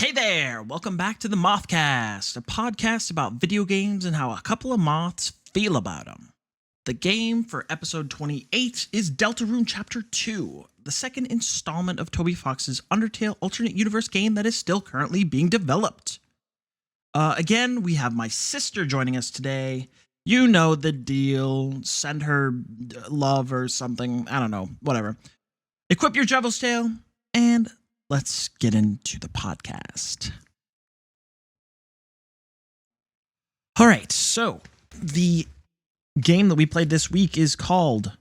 Hey there! Welcome back to the Mothcast, a podcast about video games and how a couple of moths feel about them. The game for episode 28 is Deltarune Chapter 2, the second installment of Toby Fox's Undertale alternate universe game that is still currently being developed. Again, we have my sister joining us today. You know the deal. Send her love or something. I don't know. Whatever. Equip your Devil's Tail and let's get into the podcast. All right, so the game that we played this week is called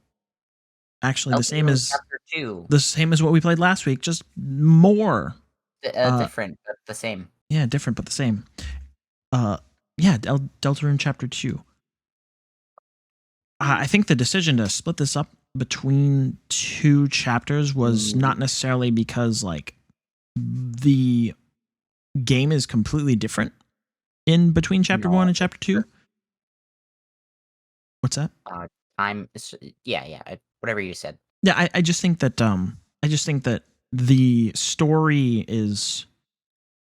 the same as Chapter 2. the same as what we played last week, just more Different, but the same. Yeah, different but the same. Deltarune Chapter 2. I think the decision to split this up between two chapters was not necessarily because like the game is completely different in between chapter 1 and chapter 2. What's that? Whatever you said. Yeah, I just think that the story is,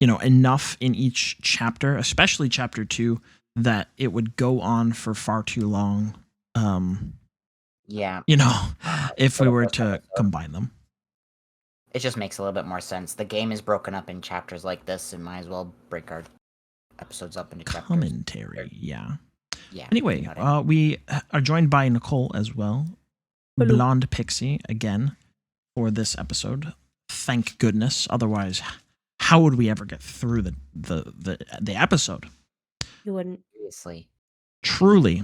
enough in each chapter, especially chapter 2, that it would go on for far too long. If we were to combine them. It just makes a little bit more sense. The game is broken up in chapters like this, and might as well break our episodes up into chapters. Commentary, yeah. Yeah. Anyway, we are joined by Nicole as well. Hello. Blonde Pixie again for this episode. Thank goodness. Otherwise, how would we ever get through the episode? You wouldn't. Seriously. Truly.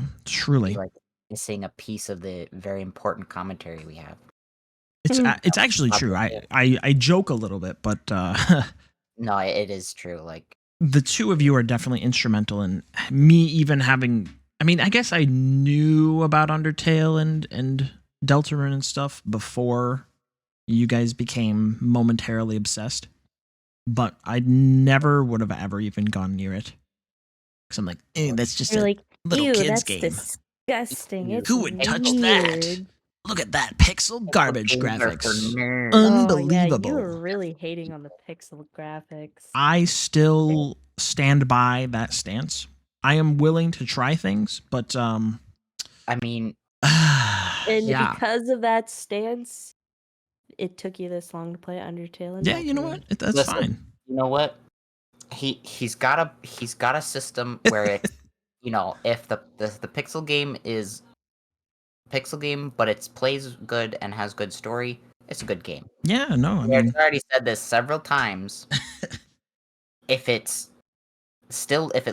Like missing a piece of the very important commentary we have. It's actually true. I joke a little bit, but no, it is true. Like the two of you are definitely instrumental in me even having. I mean, I guess I knew about Undertale and Deltarune and stuff before you guys became momentarily obsessed, but I never would have ever even gone near it because I'm like, that's just You're a like, little kid's that's game. Disgusting. It's Who would touch weird. that? Look at that pixel garbage graphics. Unbelievable. Yeah, you were really hating on the pixel graphics. I still stand by that stance. I am willing to try things, but I mean, because of that stance, it took you this long to play Undertale. Yeah, you know what? That's fine. You know what? He's got a system where it's if the pixel game is pixel game, but it plays good and has good story, it's a good game. Yeah, no, I mean, I've already said this several times. If it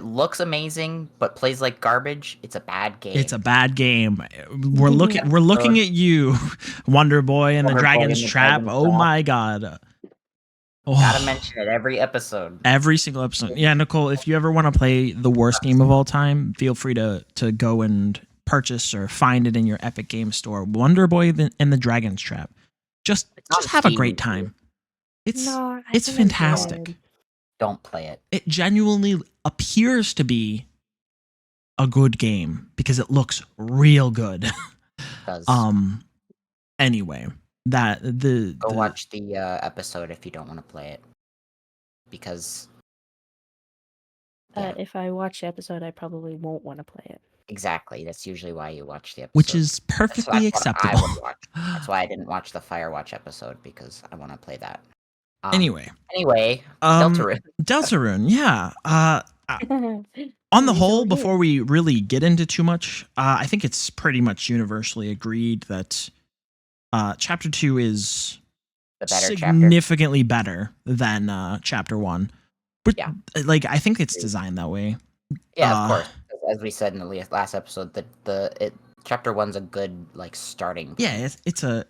looks amazing but plays like garbage, it's a bad game. It's a bad game. We're looking at you, Wonder Boy and the Dragon's Trap. Oh my god. Gotta mention it every episode. Every single episode. Yeah, Nicole, if you ever want to play the worst game of all time, feel free to go and purchase or find it in your Epic Games Store. Wonder Boy and the Dragon's Trap. Just have a great time. It's fantastic. Don't play it. It genuinely appears to be a good game because it looks real good. It does. Anyway, go watch the episode if you don't want to play it, because if I watch the episode, I probably won't want to play it. Exactly. That's usually why you watch the episode. Which is perfectly acceptable. I would watch. That's why I didn't watch the Firewatch episode, because I want to play that. Anyway, Deltarune, yeah. On the whole, before we really get into too much, I think it's pretty much universally agreed that Chapter 2 is significantly better than Chapter 1. But I think it's designed that way. Yeah, of course. As we said in the last episode, that Chapter 1's a good starting point. Yeah,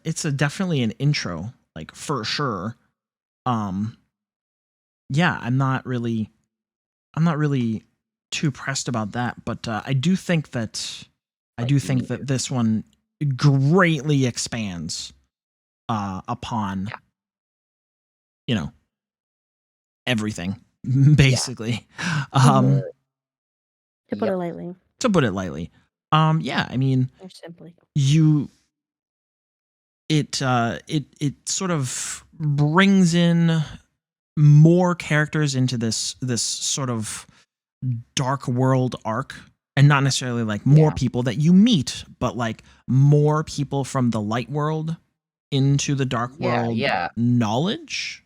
it's definitely an intro, for sure. Yeah, I'm not really too pressed about that, but I do think that this one greatly expands upon everything, basically. To put it lightly. Yeah, I mean, or simply, it sort of brings in more characters into this sort of dark world arc, and not necessarily like more people that you meet, but like more people from the light world into the dark world knowledge.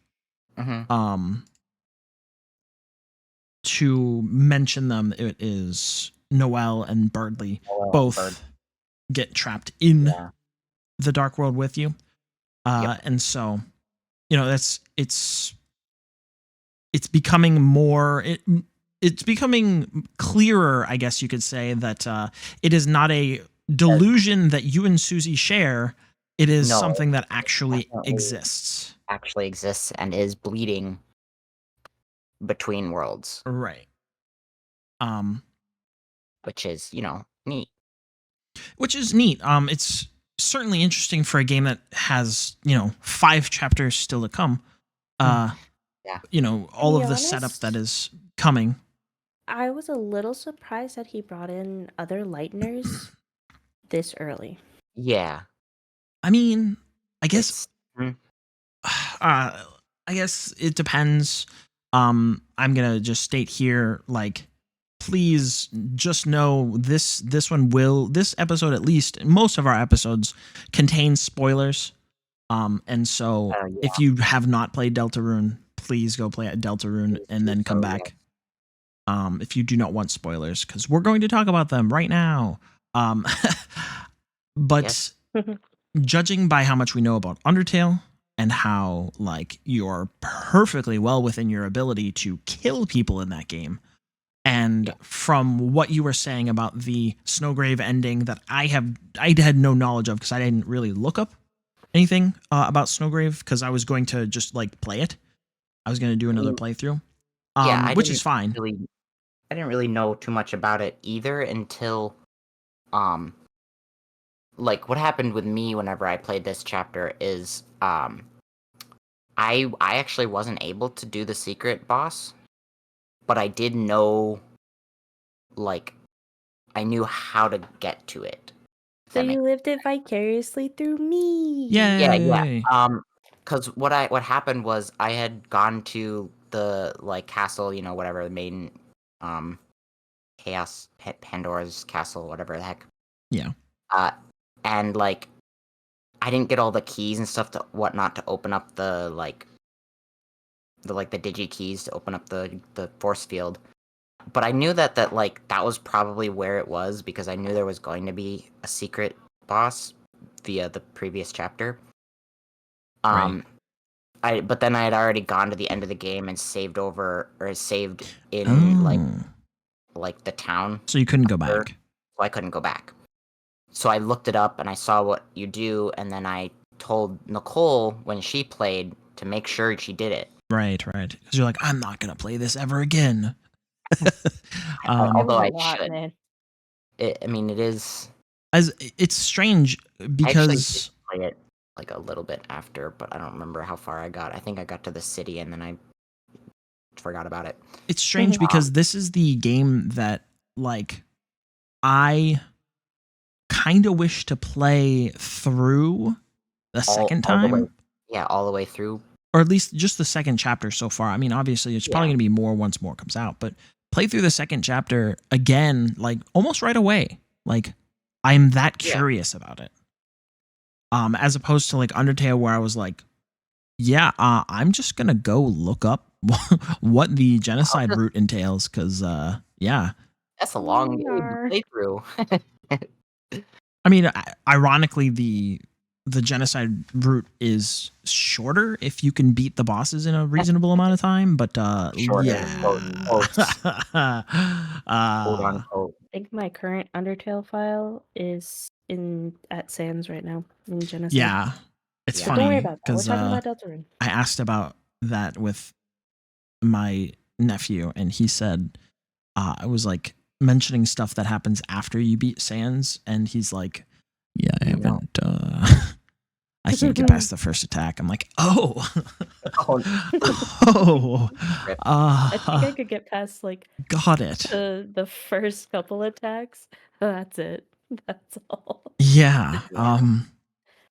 To mention them, it is Noelle and Birdley both get trapped in the dark world with you. And so, it's becoming more, it's becoming clearer, I guess you could say, that it is not a delusion that you and Susie share. It is something that actually exists. Actually exists and is bleeding between worlds. Right. Which is, neat. Which is neat. It's certainly interesting for a game that has, 5 chapters still to come. All of the setup that is coming. I was a little surprised that he brought in other lighteners this early. Yeah. I mean, I guess I guess it depends. I'm gonna just state here, like, please just know this episode, at least most of our episodes, contains spoilers. And so if you have not played Deltarune, please go play at Deltarune and then come back. If you do not want spoilers, because we're going to talk about them right now. But judging by how much we know about Undertale and how, like, you're perfectly well within your ability to kill people in that game, and from what you were saying about the Snowgrave ending that I had no knowledge of, because I didn't really look up anything about Snowgrave, because I was going to just like play it. I was going to do another playthrough, which is fine. I didn't really know too much about it either until, like, what happened with me whenever I played this chapter is, I actually wasn't able to do the secret boss, but I did know, like, I knew how to get to it. So you lived it vicariously through me. Yeah. Because what happened was I had gone to the, like, castle, whatever, the main, Chaos Pandora's castle, whatever the heck. Yeah. And, like, I didn't get all the keys and stuff to open up the digi keys to open up the force field. But I knew that that was probably where it was, because I knew there was going to be a secret boss via the previous chapter. Right. But then I had already gone to the end of the game and saved in like the town. So you couldn't go back. So I couldn't go back. So I looked it up and I saw what you do, and then I told Nicole when she played to make sure she did it. Right. Because you're like, I'm not gonna play this ever again. Although I should. Man. It is. It's strange because I actually did play it like a little bit after, but I don't remember how far I got. I think I got to the city and then I forgot about it. It's strange because this is the game that, like, I kind of wish to play through the second time. All the way through. Or at least just the second chapter so far. I mean, obviously, it's probably going to be more once more comes out, but play through the second chapter again, like, almost right away. Like, I'm that curious about it. As opposed to, like, Undertale, where I was like, I'm just going to go look up what the genocide route entails, because, That's a long playthrough. I mean, ironically, the genocide route is shorter if you can beat the bosses in a reasonable amount of time, but I think my current Undertale file is at Sans right now in genocide. Yeah, it's funny. Don't worry about that. We're talking about Deltarune. I asked about that with my nephew, and he said I was like mentioning stuff that happens after you beat Sans, and he's like, yeah, I haven't I can't get past the first attack. I'm like, I think I could get past, like, got it. The first couple attacks. That's it. That's all. Yeah. I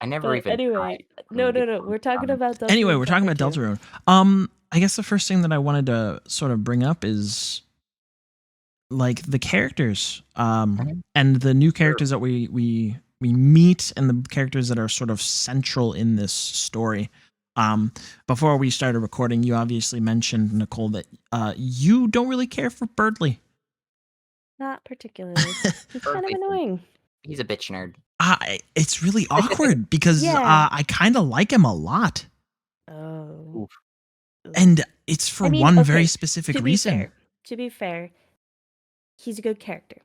never even. Anyway, no. We're talking about Deltarune. Anyway, we're talking about Deltarune. I guess the first thing that I wanted to sort of bring up is like the characters, Mhm. and the new characters that we meet, and the characters that are sort of central in this story. Before we started recording, you obviously mentioned, Nicole, that you don't really care for Birdley. Not particularly. He's kind of Perfect. annoying. He's a bitch nerd. It's really awkward because Yeah. I kind of like him a lot, Oh. Oof. and it's for I mean, one okay, very specific reason. To be fair, he's a good character.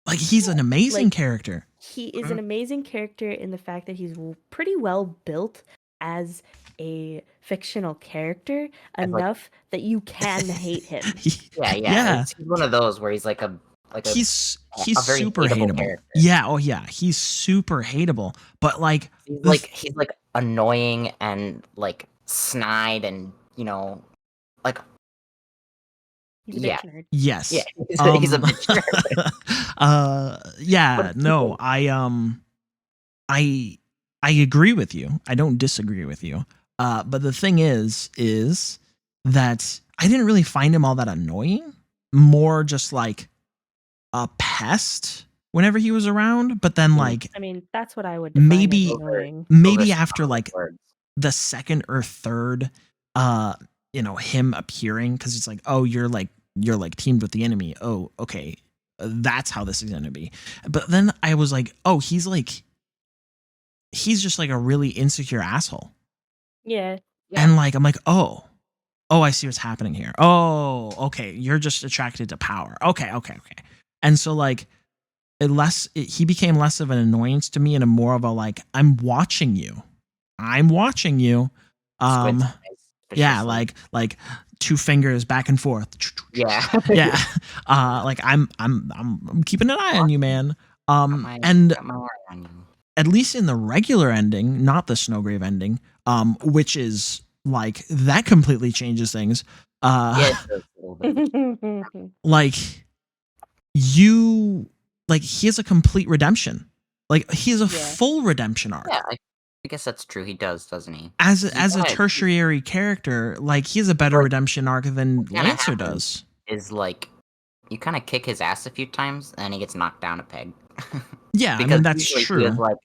Like, he's an amazing Like, character. He is Mhm. an amazing character in the fact that he's pretty well built as a fictional character As, like- enough that you can hate him. Yeah. He's one of those where he's like a He's a very super hateable hateable. character. Yeah, oh yeah, he's super hateable. But like, he's like annoying and like snide and like He's a Yeah. bitch nerd. yes, yeah he's a bitch nerd. yeah, But no, I agree with you. I don't disagree with you. But the thing is that I didn't really find him all that annoying. More just like a pest whenever he was around. But then like I mean, that's what I would define maybe as annoying. maybe Those are after like words. the second or third him appearing, because it's like, oh, you're like teamed with the enemy. Oh, okay, that's how this is gonna be. But then I was like, oh, he's just like a really insecure asshole. Yeah. And like, I'm like, oh, I see what's happening here. Oh, okay, you're just attracted to power. Okay. And so like, he became less of an annoyance to me and a more of a like, I'm watching you. Squints his eyes Yeah, viciously. like 2 fingers back and forth. yeah Yeah. Like I'm keeping an eye on you, man. And got my eye on you. at least in the regular ending, not the Snowgrave ending, which is like, that completely changes things. Yeah, it does a little bit. Like, he has a complete redemption. Like, he has a full redemption arc. Yeah, I guess that's true. He does, doesn't he? As He a kinda- tertiary character, like, he has a better Like, redemption arc than kinda Lancer happens. does. Is like you kind of kick his ass a few times, and he gets knocked down a peg. Yeah, I Because mean, that's usually true.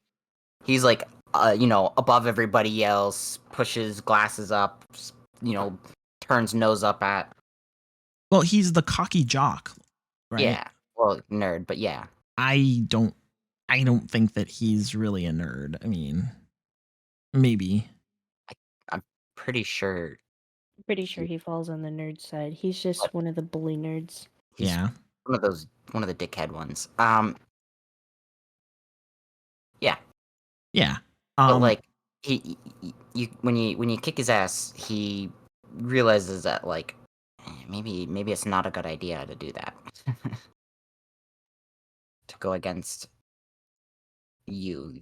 he's like above everybody else, pushes glasses up, turns nose up at. Well, he's the cocky jock, right? Yeah, well, nerd, but yeah. I don't think that he's really a nerd. I mean, maybe. I'm pretty sure Pretty sure he falls on the nerd side. He's just one of the bully nerds. he's Yeah. one of the dickhead ones. Yeah. Yeah. But like when you kick his ass, he realizes that like maybe it's not a good idea to do that. To go against you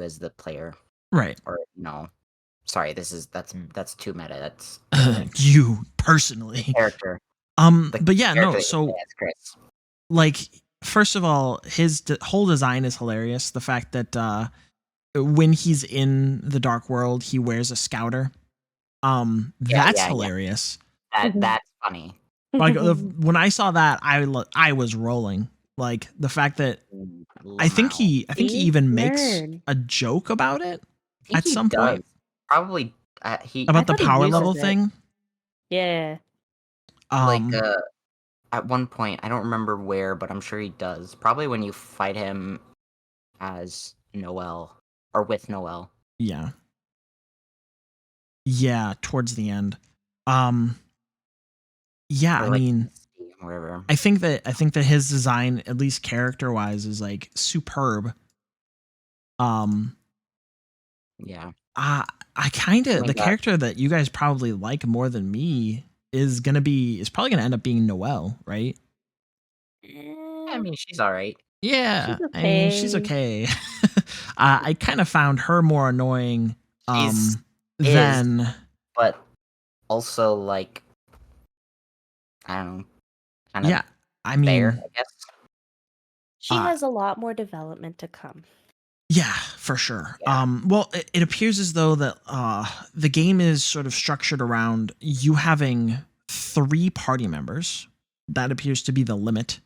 as the player, right. or sorry, that's too meta. That's You personally. character. But yeah, no, character so is Chris. like, first of all, his whole design is hilarious. The fact that when he's in the dark world, he wears a scouter. That's hilarious. That's funny. Like, when I saw that, I was rolling. Like, the fact that I think he even makes Nerd. a joke about it I think at he some does. point Probably he about the thought he power uses level it. thing. Yeah. At one point, I don't remember where, but I'm sure he does. Probably when you fight him as Noel or with Noel. Yeah. Yeah, towards the end. Yeah, Or I like mean, wherever. I think that his design, at least character-wise, is like superb. Yeah. I kind of, mean, the character that you guys probably like more than me is probably gonna end up being Noelle, right? I mean, she's all right. Yeah, She's I mean, she's okay. I kind of found her more annoying than, but also like I don't know, kind of yeah. I mean, fair, I guess. She has a lot more development to come. Yeah, for sure. Yeah. Well, it appears as though that the game is sort of structured around you having 3 party members. That appears to be the limit.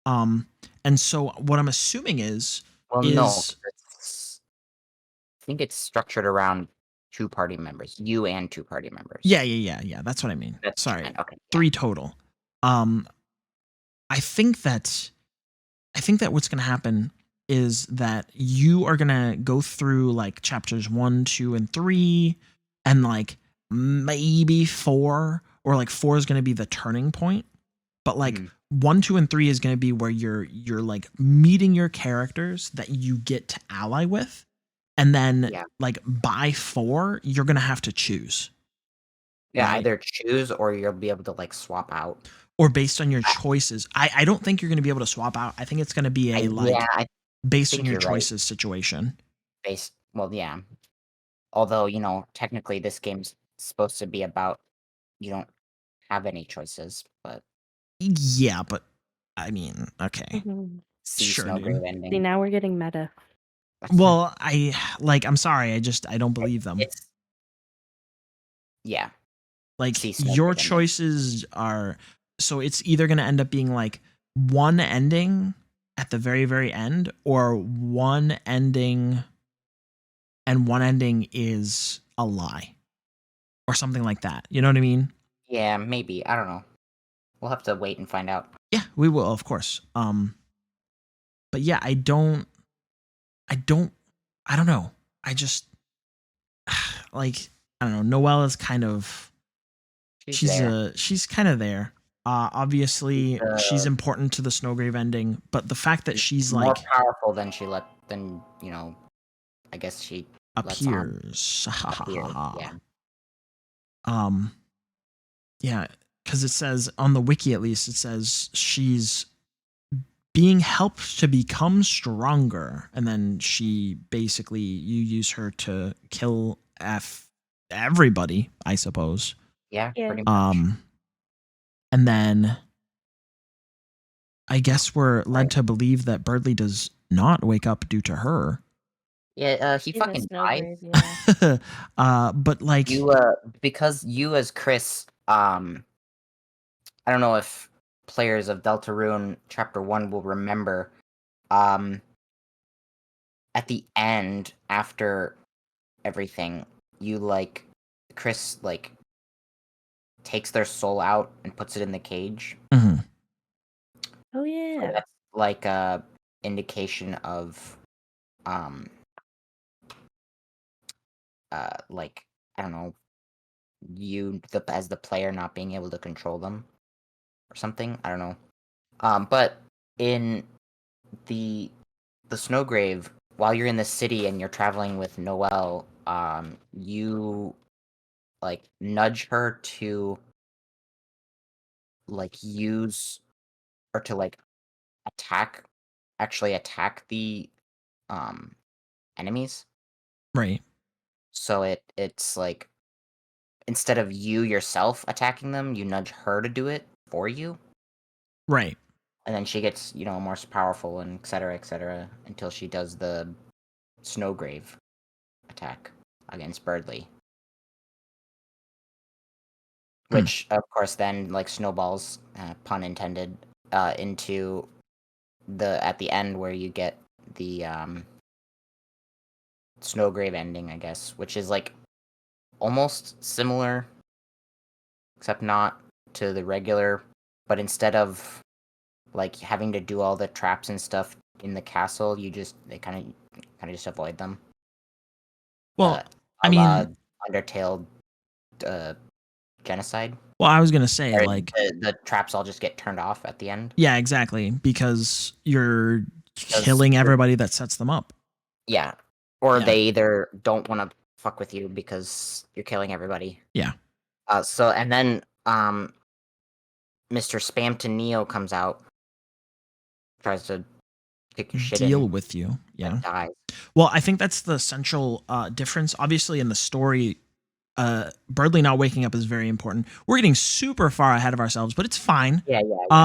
And so what I'm assuming Well, no, is I think it's structured around 2 party members, you and 2 party members. yeah. That's what I mean. That's what you Sorry, meant, okay, yeah. 3 total. I think that what's going to happen is that you are going to go through like chapters 1, 2, and 3, and like maybe 4, or like 4 is going to be the turning point. But like Mhm. 1, 2, and 3 is going to be where you're like meeting your characters that you get to ally with, and then Yeah. like by 4 you're going to have to choose. Yeah, Right. either choose or you'll be able to, like, swap out. Or based on your choices. I don't think you're going to be able to swap out. I think it's going to be a I based think on your you're right. choices situation. Well, yeah. Although, technically this game's supposed to be about you don't have any choices, but Yeah, but I mean, okay. Mhm. see Sure, Snowgrave dude. See, ending. now we're getting meta. Well, I'm sorry. I don't believe them. It's yeah. Like See Snowgrave your ending. choices are, so it's either going to end up being like one ending at the very, very end, or one ending and one ending is a lie or something like that. You know what I mean? Yeah, maybe. I don't know. We'll have to wait and find out. Yeah, we will, of course. But yeah, I don't know. I just like, I don't know. Noelle is kind of, she's kind of there. Obviously she's important to the Snowgrave ending, but the fact that she's more like powerful than I guess she appears. appear. Yeah. Yeah, because it says on the wiki, at least, it says she's being helped to become stronger, and then she basically, you use her to kill everybody, I suppose. Yeah, Yeah. pretty much. And then I guess we're led to believe that Birdley does not wake up due to her. Yeah, he In the fucking snow died. grave, yeah. But like Because you as Chris, I don't know if players of Deltarune Chapter 1 will remember, at the end, after everything, Chris, takes their soul out and puts it in the cage. mhm. Oh So yeah. that's like a indication of, like, I don't know, as the player not being able to control them or something. I don't know. But in the Snowgrave, while you're in the city and you're traveling with Noelle, you like nudge her to like use or to like actually attack the enemies. Right. So it's like instead of you yourself attacking them, you nudge her to do it for you. Right. And then she gets, more powerful and et cetera, until she does the Snowgrave attack against Birdley. Which, of course, then, like, snowballs, pun intended, into at the end where you get the, Snowgrave ending, I guess, which is, like, almost similar, except not to the regular, but instead of like having to do all the traps and stuff in the castle, they kind of just avoid them. Well, I mean, Undertale genocide. well, I was gonna say Or like the traps all just get turned off at the end. yeah, exactly, because you're killing everybody that sets them up. Yeah, or Yeah. they either don't want to fuck with you because you're killing everybody. Yeah. So and then Mr. Spamton Neo comes out, tries to kick your shit Deal in, with you. Yeah. and dies. Well, I think that's the central difference. Obviously, in the story, Birdley not waking up is very important. We're getting super far ahead of ourselves, but it's fine. Yeah,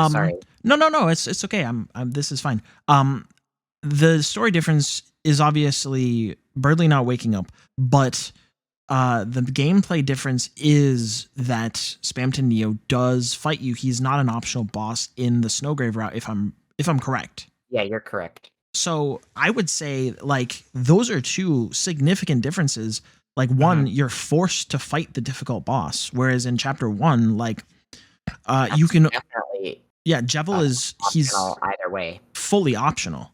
sorry. No, it's okay. I'm this is fine. The story difference is obviously Birdly not waking up, but the gameplay difference is that Spamton Neo does fight you. He's not an optional boss in the Snowgrave route, if I'm correct. Yeah, you're correct. So I would say like those are two significant differences. Like one, you're forced to fight the difficult boss, whereas in chapter 1, like you can definitely Jevil he's either way. Fully optional.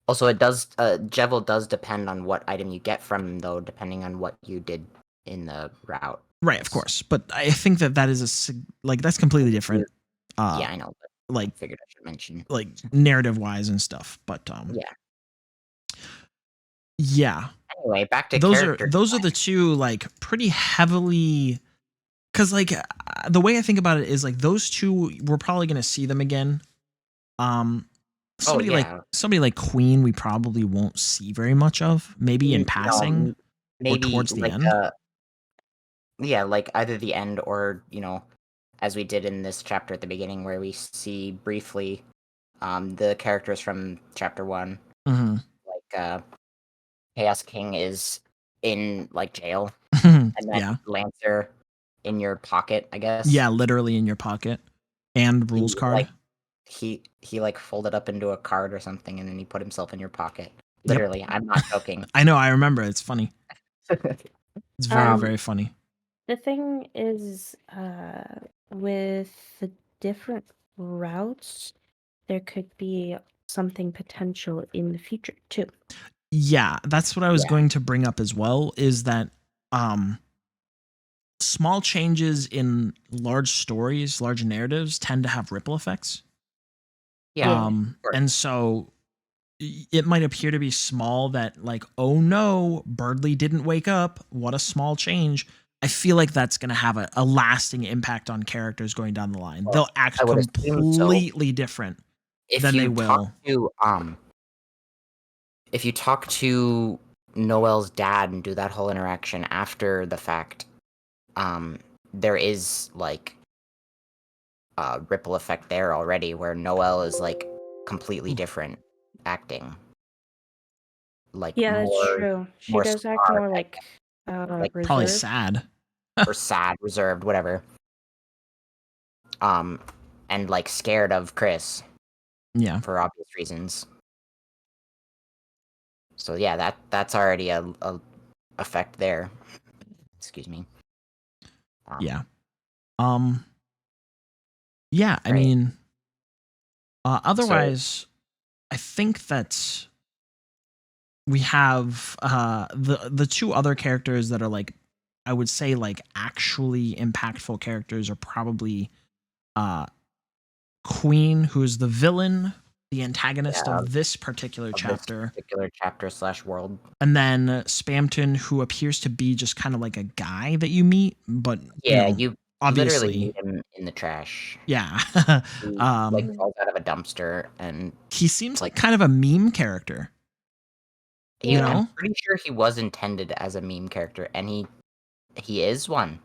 Also, it does Jevil does depend on what item you get from him, though, depending on what you did in the route. Right, of course, but I think that is that's completely different. Yeah, I know. But like I figured I should mention like narrative wise and stuff, but yeah. Anyway, back to those character are the two like pretty heavily, because like the way I think about it is like those two we're probably gonna see them again. Somebody like Queen we probably won't see very much of. Maybe in passing, maybe or towards the end. Like either the end or as we did in this chapter at the beginning, where we see briefly the characters from chapter 1. Mm-hmm. Like Chaos King is in like jail, and then Lancer in your pocket, I guess. Yeah, literally in your pocket, and rules card. Like, he like folded up into a card or something, and then he put himself in your pocket. Literally, yep. I'm not joking. I know, I remember. It's funny. It's very, very funny. The thing is, with the different routes, there could be something potential in the future too. Yeah, that's what I was going to bring up as well, is that small changes in large stories, large narratives tend to have ripple effects. Yeah. And so it might appear to be small that like, oh no, Birdly didn't wake up. What a small change. I feel like that's going to have a lasting impact on characters going down the line. They'll act completely different than they will. If you talk to Noel's dad and do that whole interaction after the fact, there is like a ripple effect there already, where Noel is like completely different acting. Like that's true. She does act more like probably sad. Or sad, reserved, whatever. And like scared of Chris. Yeah. For obvious reasons. So yeah, that's already a effect there. Excuse me. Yeah. Yeah, I mean, otherwise, I think that we have the two other characters that are like, I would say like actually impactful characters are probably Queen, who is the villain, the antagonist of this particular chapter. /world. And then Spamton, who appears to be just kind of like a guy that you meet, but you obviously literally meet him in the trash. Yeah. He like falls out of a dumpster, and he seems like kind of a meme character. I'm pretty sure he was intended as a meme character, and he is one.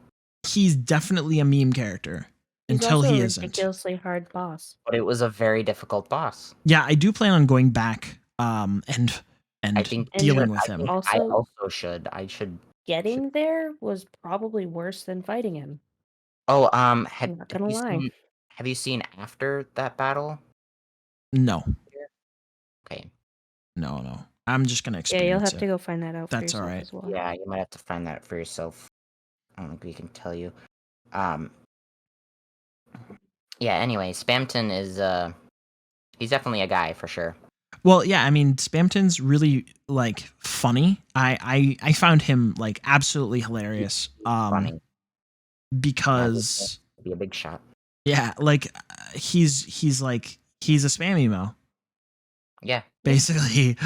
He's definitely a meme character. Until he isn't. Ridiculously hard boss. But it was a very difficult boss. Yeah, I do plan on going back and I think dealing with him. I also should. Getting there was probably worse than fighting him. Oh, have you seen after that battle? No. Okay. No. I'm just gonna experience it. Yeah, you'll have to go find that out. That's for yourself all right. As well. Yeah, you might have to find that for yourself. I don't think we can tell you. Yeah, anyway, Spamton is he's definitely a guy for sure. Well, yeah, I mean, Spamton's really like funny. I found him like absolutely hilarious. Funny. Because be a big shot. Yeah, like he's a spam email. Yeah. Basically.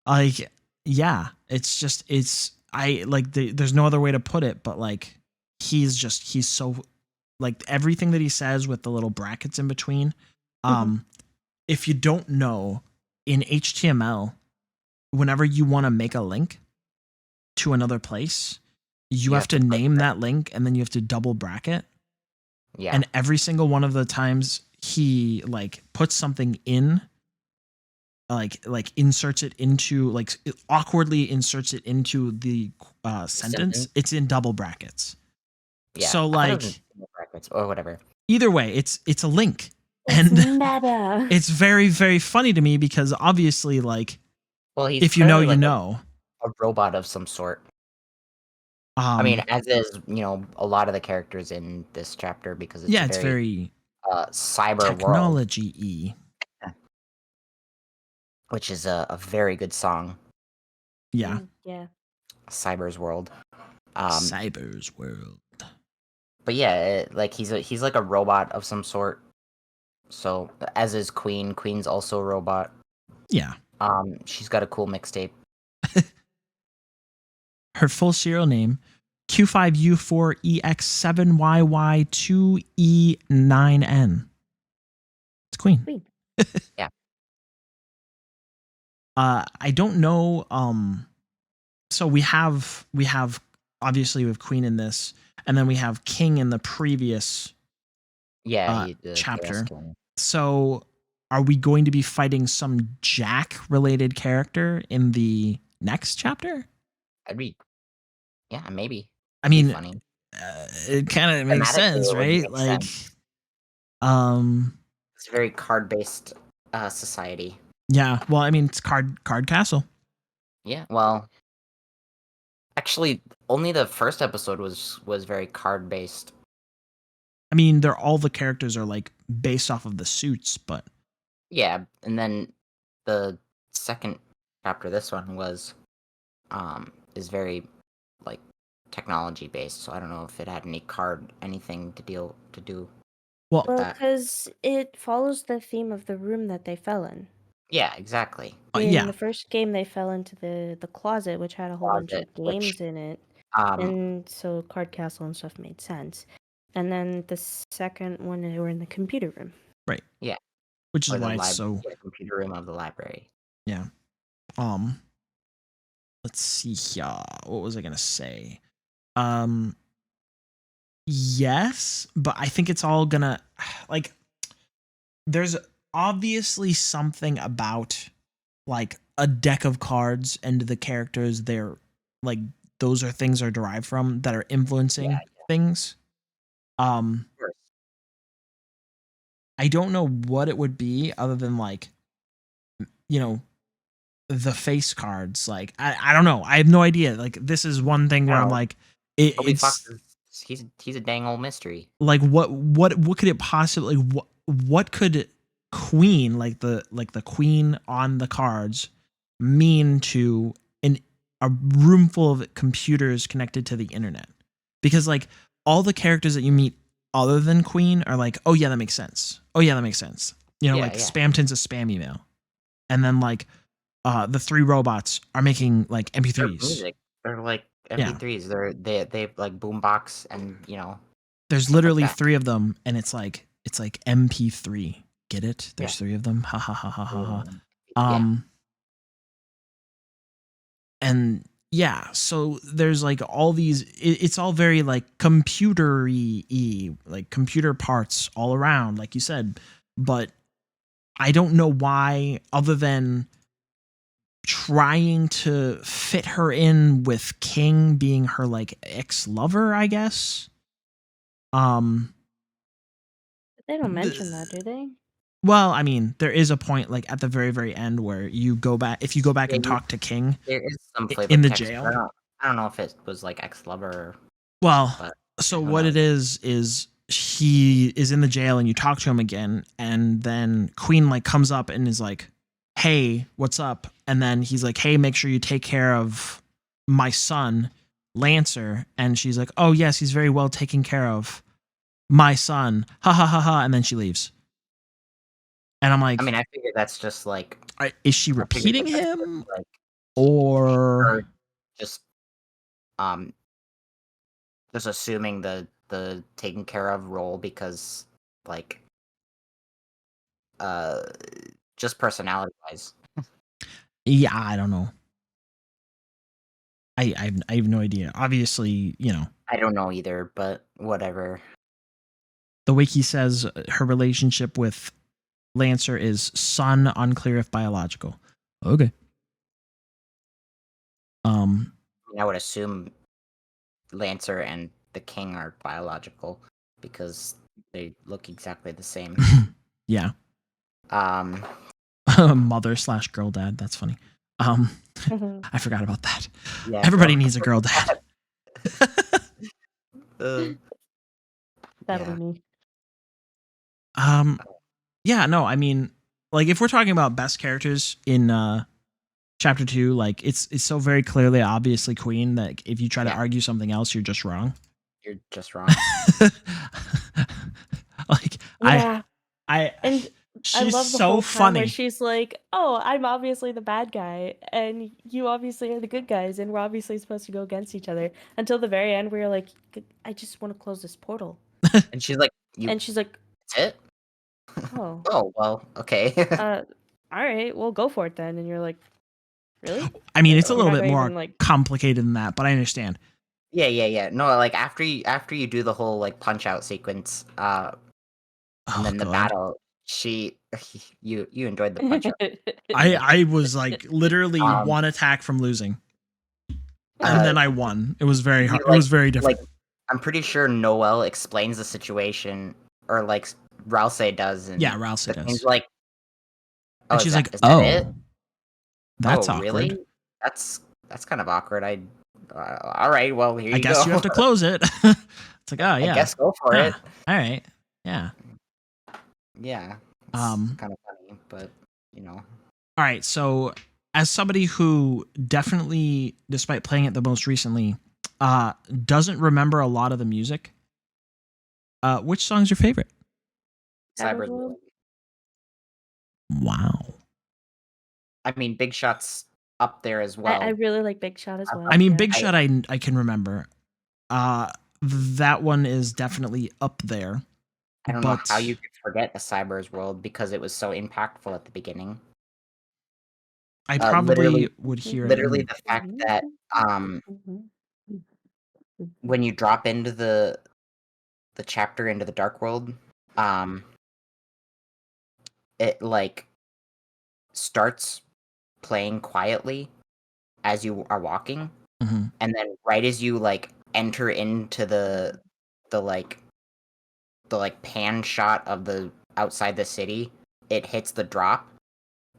Like yeah, there's no other way to put it, but like he's so like everything that he says with the little brackets in between. If you don't know, in HTML, whenever you want to make a link to another place, you have to name that link, and then you have to double bracket. Yeah. And every single one of the times he like puts something in inserts it into it awkwardly inserts it into the sentence, it's in double brackets. Yeah, So I thought it was like in single brackets or whatever. either way, it's a link. It's And meta. it's very, very funny to me because obviously, like, Well, he's if you know, clearly, you like, know. a robot of some sort. I mean, as is, a lot of the characters in this chapter, because it's yeah, a it's very cyber world, technology-y. which is a very good song, Yeah, Yeah. Cyber's World. Cyber's world. But yeah, he's like a robot of some sort. So as is Queen. Queen's also a robot. Yeah. She's got a cool mixtape. Her full serial name, Q5U4EX7YY2E9N. It's Queen. Queen. Yeah. I don't know. So we have obviously we have Queen in this, and then we have King in the previous Yeah, chapter. King. So are we going to be fighting some Jack related character in the next chapter? Yeah, maybe. I mean, funny. it kind of makes sense, right? Like, it's a very card based society. Yeah, well, I mean, it's card castle. Yeah, well, actually, only the first episode was very card based. I mean, all the characters are like based off of the suits, but yeah, and then the second chapter, this one was is very like technology based. So I don't know if it had anything to do. Well, because it follows the theme of the room that they fell in. Yeah, exactly. In the first game, they fell into the closet, which had a whole bunch of games in it, and so Card Castle and stuff made sense. And then the second one, they were in the computer room. Right. Yeah. Which is why it's so. The computer room of the library. Yeah. Let's see here. What was I gonna say? Yes, but I think it's all gonna like. There's obviously something about like a deck of cards and the characters they're like those are things are derived from that are influencing things. I don't know what it would be other than like the face cards. Like I don't know. I have no idea. Like this is one thing where I'm like it's he's a dang old mystery. Like what could it possibly what could Queen like the queen on the cards mean to a room full of computers connected to the internet? Because like all the characters that you meet other than Queen are like, oh yeah, that makes sense. Oh yeah, that makes sense. Spamton's a spam email, and then like the three robots are making like MP3s. They're like MP3s. Yeah. They like boombox, and there's literally like three of them, and it's like MP3. Get it? There's three of them. Ha ha ha ha ha ha. And yeah, so there's like all these. It's all very like computer-y, like computer parts all around, like you said. But I don't know why, other than trying to fit her in with King being her like ex-lover, I guess. But they don't mention that, do they? Well, I mean, there is a point like at the very, very end where you go back. If you go back and talk to King, there is some flavor in the text, jail. I don't know if it was like ex-lover. Well, so what it is he is in the jail, and you talk to him again, and then Queen like comes up and is like, "Hey, what's up?" And then he's like, "Hey, make sure you take care of my son, Lancer." And she's like, "Oh yes, he's very well taken care of. My son." Ha ha ha ha. And then she leaves. And I'm like, I mean, I figure that's just like, is she repeating him, or just assuming the taken care of role because like just personality wise? Yeah, I don't know. I have no idea. Obviously, I don't know either, but whatever. The way he says her relationship with Lancer is son, unclear if biological. Okay. I would assume Lancer and the king are biological because they look exactly the same. Yeah. Mother/girl dad. That's funny. I forgot about that. Yeah, everybody needs a girl dad. That'll be me. Yeah, no, I mean, like if we're talking about best characters in chapter 2, like it's so very clearly obviously Queen that if you try to argue something else, you're just wrong. You're just wrong. Like and she's I love the so whole time funny. where she's like, "Oh, I'm obviously the bad guy, and you obviously are the good guys, and we're obviously supposed to go against each other." Until the very end, where you're like, "I just want to close this portal." And she's like, and she's like, "That's it? Oh. Oh, well, okay." All right, we'll go for it then. And you're like, really? I mean, it's a little bit more complicated than that, but I understand. Yeah. No, like after you do the whole like punch out sequence, and then the battle, you enjoyed the punch out. I was like literally one attack from losing, and then I won. It was very hard. It was very different. Like, I'm pretty sure Noel explains the situation, or like Rouse does. And Rouse does. He's like, and she's like, "Oh, that's awkward." Really? That's kind of awkward. All right, well, here you go. I guess you have to close it. It's like, oh yeah, I guess go for it. All right, yeah. Yeah. It's kind of funny, but All right, so as somebody who definitely, despite playing it the most recently, doesn't remember a lot of the music, which song's your favorite? Cyber's. Wow. I mean, Big Shot's up there as well. I really like Big Shot as well. I mean, Big Shot I can remember. That one is definitely up there. I don't know how you could forget A Cyber's World because it was so impactful at the beginning. I probably would hear literally the fact that when you drop into the chapter into the Dark World, it like starts playing quietly as you are walking, and then right as you like enter into the pan shot of the outside the city, it hits the drop,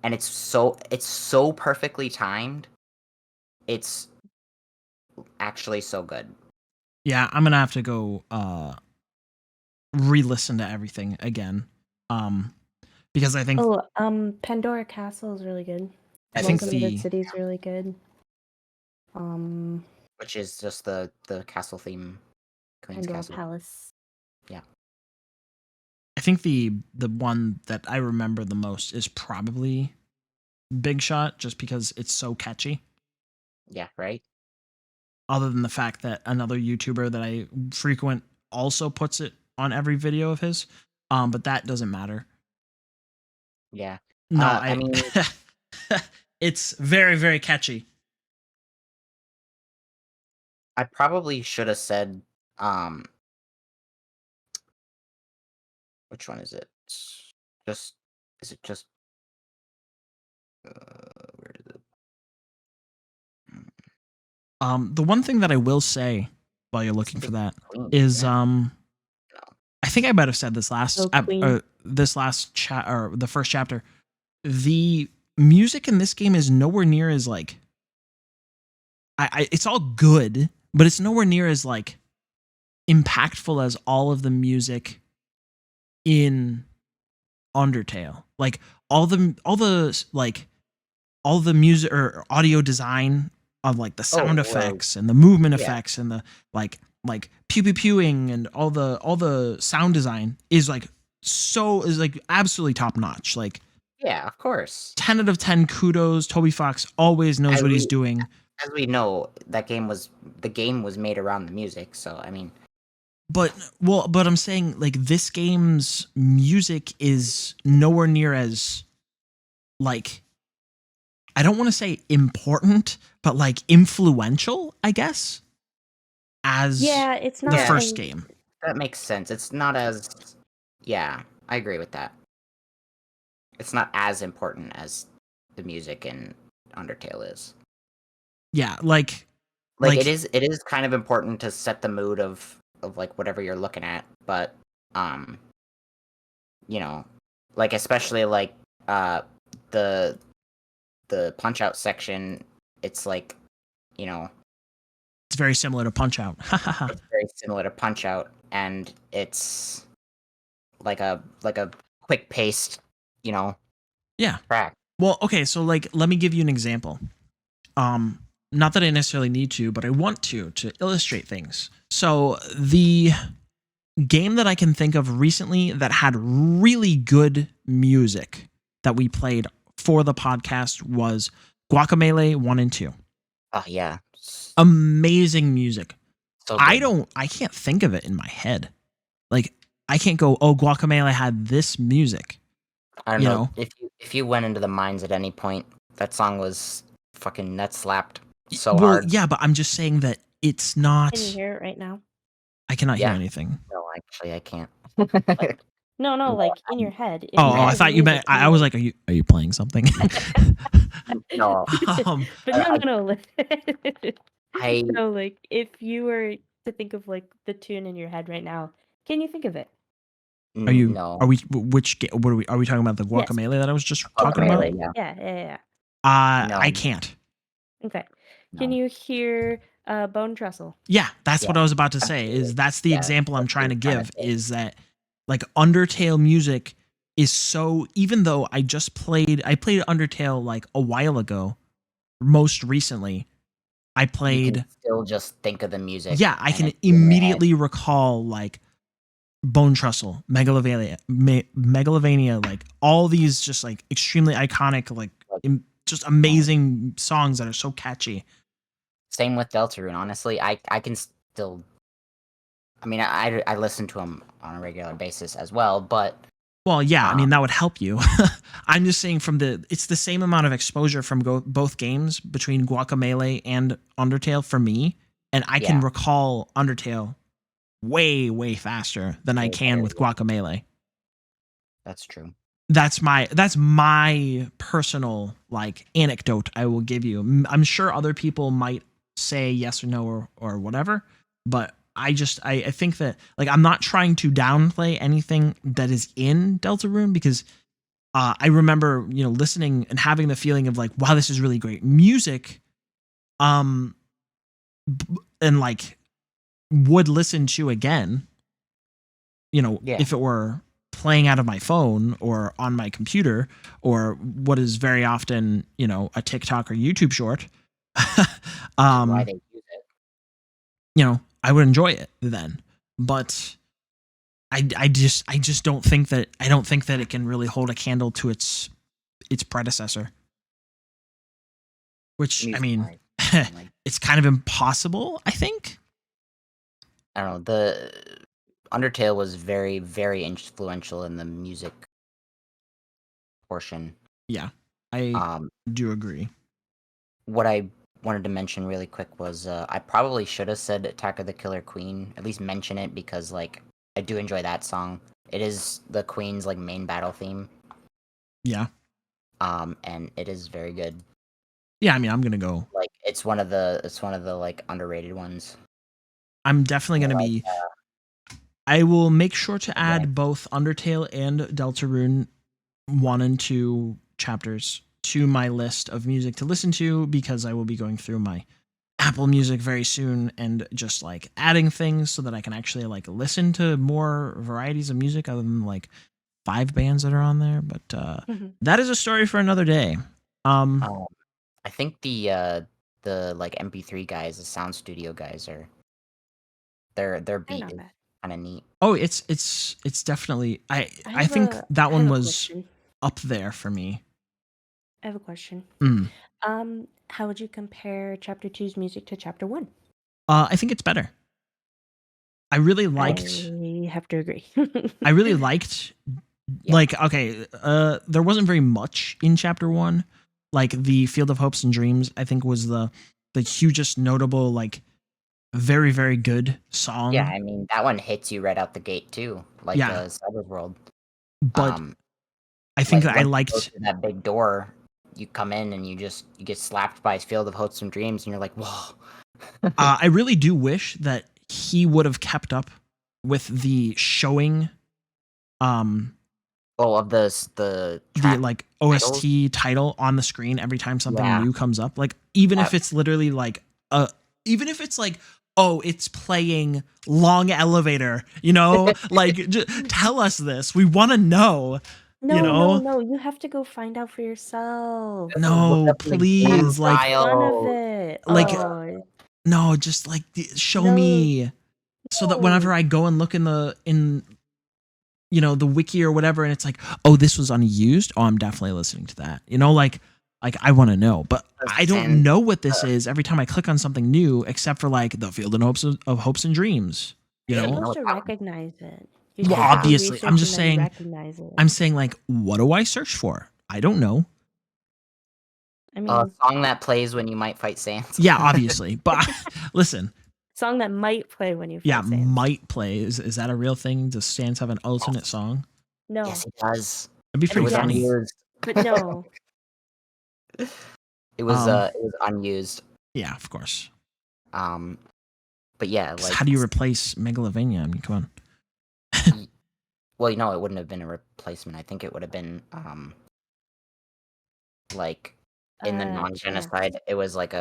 and it's so perfectly timed. It's actually so good. Yeah, I'm gonna have to go re-listen to everything again, because I think Pandora Castle is really good. I think the city's really good. Which is just the castle theme, Queen's Pandora Castle Palace. Yeah. I think the one that I remember the most is probably Big Shot, just because it's so catchy. Yeah, right. Other than the fact that another YouTuber that I frequent also puts it on every video of his, but that doesn't matter. Yeah. No, I mean, it's very, very catchy. I probably should have said, which one is it? Is it just, where is it? The one thing that I will say while you're looking for that is, I think I might have said this last chat or the first chapter. The music in this game is nowhere near as like, it's all good, but it's nowhere near as like impactful as all of the music in Undertale. Like all the music or audio design of like the sound effects and the movement effects and the like pew pew pewing and all the sound design is like absolutely top notch. Like, yeah, of course. 10 out of 10 kudos. Toby Fox always knows what he's doing. As we know, the game was made around the music, so I mean. But I'm saying like this game's music is nowhere near as like, I don't want to say important, but like influential, I guess, as it's not the first game. That makes sense. It's not as, I agree with that. it's not as important as the music in Undertale is. Yeah, like it is kind of important to set the mood of like whatever you're looking at, but you know, like especially like the Punch Out section, it's like, you know, it's very similar to Punch Out. it's very similar to Punch Out, and it's like a quick paced, you know, track. Well, okay, so like let me give you an example. Not that I necessarily need to, but I want to illustrate things. So the game that I can think of recently that had really good music that we played for the podcast was Guacamelee 1 and 2. Oh yeah. Amazing music. So good. I can't think of it in my head. Like I can't go, oh, Guacamelee had this music. I don't know. If you went into the mines at any point, that song was fucking net slapped so hard. Yeah, but I'm just saying that it's not. Can you hear it right now? I cannot hear anything. No, actually, I can't. No, like in your head. I thought you meant. I was like, are you playing something? No. But no. So like, if you were to think of like the tune in your head right now, can you think of it? Are you? No. Are we? Which? What are we? Are we talking about the Guacamelee that I was just talking about? Yeah. No. I can't. Okay. Can you hear Bone Trestle? Yeah, that's what I was about to say. Is that's the example I'm trying to give? Is that like Undertale music is so? Even though I played Undertale like a while ago, most recently, I played. You can still just think of the music. Yeah, I can immediately recall like Bone Trestle, Megalovania, like all these just like extremely iconic, like just amazing songs that are so catchy. Same with Deltarune. Honestly, I can still. I mean, I listen to them on a regular basis as well, but. Well, yeah, I mean that would help you. I'm just saying it's the same amount of exposure from both games between Guacamelee and Undertale for me, and I can recall Undertale way faster than I can with Guacamelee. That's true. That's my personal like anecdote I will give you. I'm sure other people might say yes or no or whatever, but I think that like I'm not trying to downplay anything that is in Deltarune because I remember, listening and having the feeling of like, wow, this is really great music. And like would listen to again, if it were playing out of my phone or on my computer or what is very often, a TikTok or YouTube short. Why they use it. I would enjoy it then, but I just don't think that it can really hold a candle to its predecessor. Which I mean, it's kind of impossible, I think. I don't know. The Undertale was very, very influential in the music portion. Yeah, I do agree. What I wanted to mention really quick was I probably should have said Attack of the Killer Queen, at least mention it, because like I do enjoy that song. It is the Queen's like main battle theme. Yeah. And it is very good. Yeah, I mean I'm gonna go. Like it's one of the like underrated ones. I'm definitely gonna be. I will make sure to add both Undertale and Deltarune 1 and 2 chapters to my list of music to listen to because I will be going through my Apple Music very soon and just like adding things so that I can actually like listen to more varieties of music other than like 5 bands that are on there. But that is a story for another day. I think the like MP3 guys, the sound studio guys are their beat is kind of neat. Oh, it's definitely I think that one was up there for me. I have a question. How would you compare Chapter 2's music to Chapter 1? I think it's better. I really liked. I have to agree. I really liked. Like, okay, there wasn't very much in Chapter 1. Like the Field of Hopes and Dreams, I think was the hugest notable, like very, very good song. Yeah, I mean that one hits you right out the gate too, like Cyber World. But I think like, that I once you go liked through that big door, you come in and you get slapped by his Field of Hopes and Dreams, and you're like, whoa. I really do wish that he would have kept up with the showing Of the like OST title on the screen every time something Yeah. new comes up. Like even if it's literally like even if it's like, oh, it's playing Long Elevator, you know, like tell us this. We want to know. No, you know? no, you have to go find out for yourself. No, please, like Fun of it. Like, Oh, no, just like show No. me, so that whenever I go and look in the the wiki or whatever, and it's like, oh, this was unused. Oh, I'm definitely listening to that. Like I want to know, but I don't know what this is every time I click on something new, except for like the Field of Hopes and Dreams. You're supposed to recognize it. Well, obviously, I'm just saying. I'm saying, like, what do I search for? I don't know. I mean, a song that plays when you might fight Sans. Yeah, obviously, but listen. Song that might play when you fight Yeah, Sans. might play. Is that a real thing? Does Sans have an alternate song? No. Yes, it does. That'd be pretty funny. But no. It was unused. Yeah, of course. But yeah, like, how do you replace Megalovania? I mean, come on. Well, it wouldn't have been a replacement. I think it would have been like in the non-genocide. It was like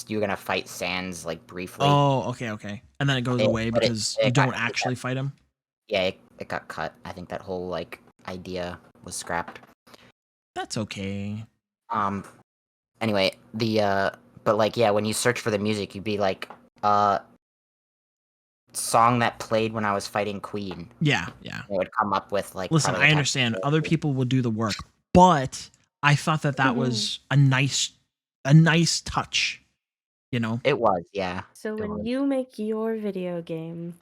you're gonna fight Sans like briefly. Oh, okay, and then it goes away because you don't actually fight him. Yeah, it got cut. I think that whole like idea was scrapped. That's okay. Anyway, but like, yeah, when you search for the music, you'd be like, song that played when I was fighting Queen. Yeah. It would come up with like. Listen, I understand other people will do the work, but I thought that was a nice touch. It was, yeah. So when you make your video game,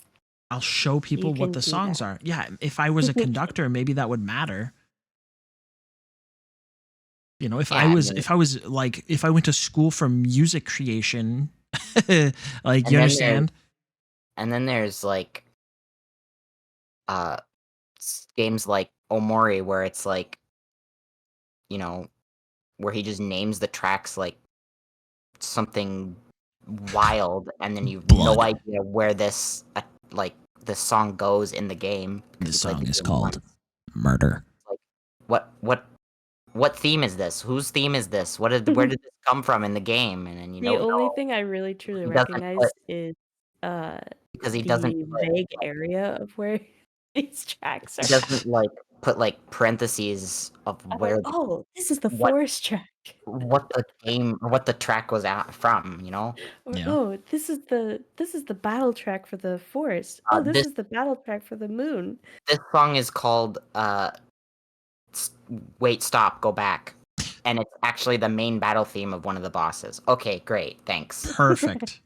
I'll show people what the songs are. Yeah, if I was a conductor, maybe that would matter. If I went to school for music creation, like, you understand? And then there's like games like Omori where it's like, where he just names the tracks like something wild, and then you've no idea where this song goes in the game. This song is called Murder. Like, what theme is this? Whose theme is this? Where did this come from in the game? And then the only thing I really truly recognize is because he doesn't vague area of where these tracks are. He doesn't like put like parentheses of where. Oh, this is the forest track. What the game or what the track was from, Or, oh, this is the battle track for the forest. Oh, this is the battle track for the moon. This song is called Wait, Stop, Go Back. And it's actually the main battle theme of one of the bosses. Okay, great, thanks. Perfect.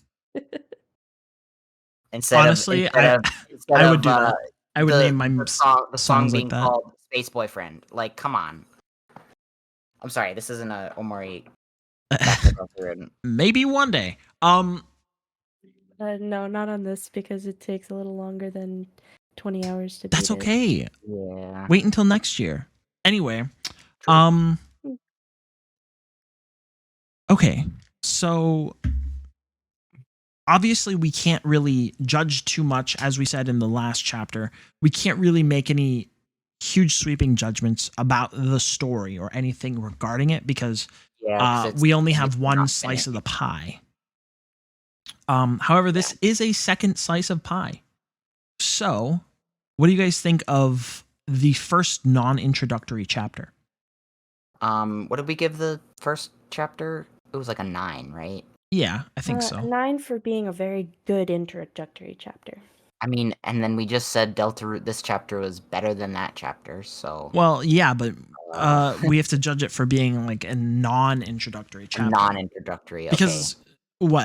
Honestly, I would do that. I would name my the song being like that. called Space Boyfriend. Like, come on. I'm sorry, this isn't a Omori. Maybe one day. No, not on this, because it takes a little longer than 20 hours to. That's okay. Yeah. Wait until next year. Anyway, okay, so obviously we can't really judge too much, as we said in the last chapter. We can't really make any huge sweeping judgments about the story or anything regarding it, because we only have one slice of the pie. However, this is a second slice of pie. So, what do you guys think of the first non-introductory chapter? What did we give the first chapter? It was like a 9, right? Yeah, I think so. A 9 for being a very good introductory chapter. I mean, and then we just said Deltarune, this chapter was better than that chapter, so. Well, yeah, but we have to judge it for being like a non-introductory chapter. Non-introductory, okay. Because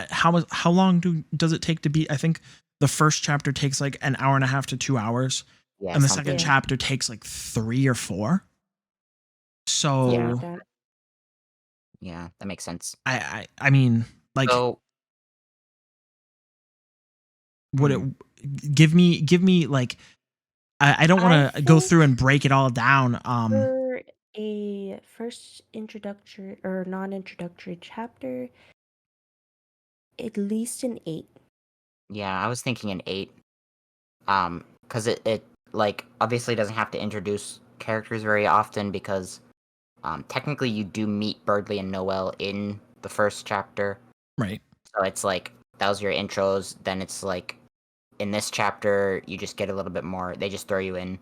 how long does it take to beat? I think the first chapter takes like an hour and a half to 2 hours, and the second chapter takes like 3 or 4. So yeah, that makes sense. I mean, like, so, would it give me like, I don't want to go through and break it all down. a first introductory or non-introductory chapter, at least an 8. Yeah, I was thinking an 8. Because it like obviously doesn't have to introduce characters very often because technically you do meet Birdley and Noel in the first chapter. Right. So it's like that was your intros. Then it's like in this chapter you just get a little bit more. They just throw you in.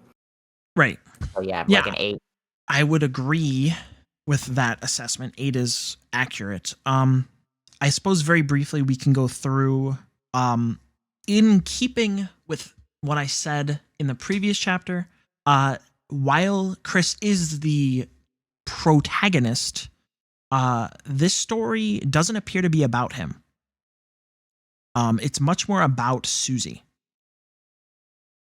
Right. So yeah, Yeah. like an 8. I would agree with that assessment. 8 is accurate. I suppose very briefly we can go through in keeping with what I said in the previous chapter, while Chris is the protagonist, this story doesn't appear to be about him. It's much more about Susie.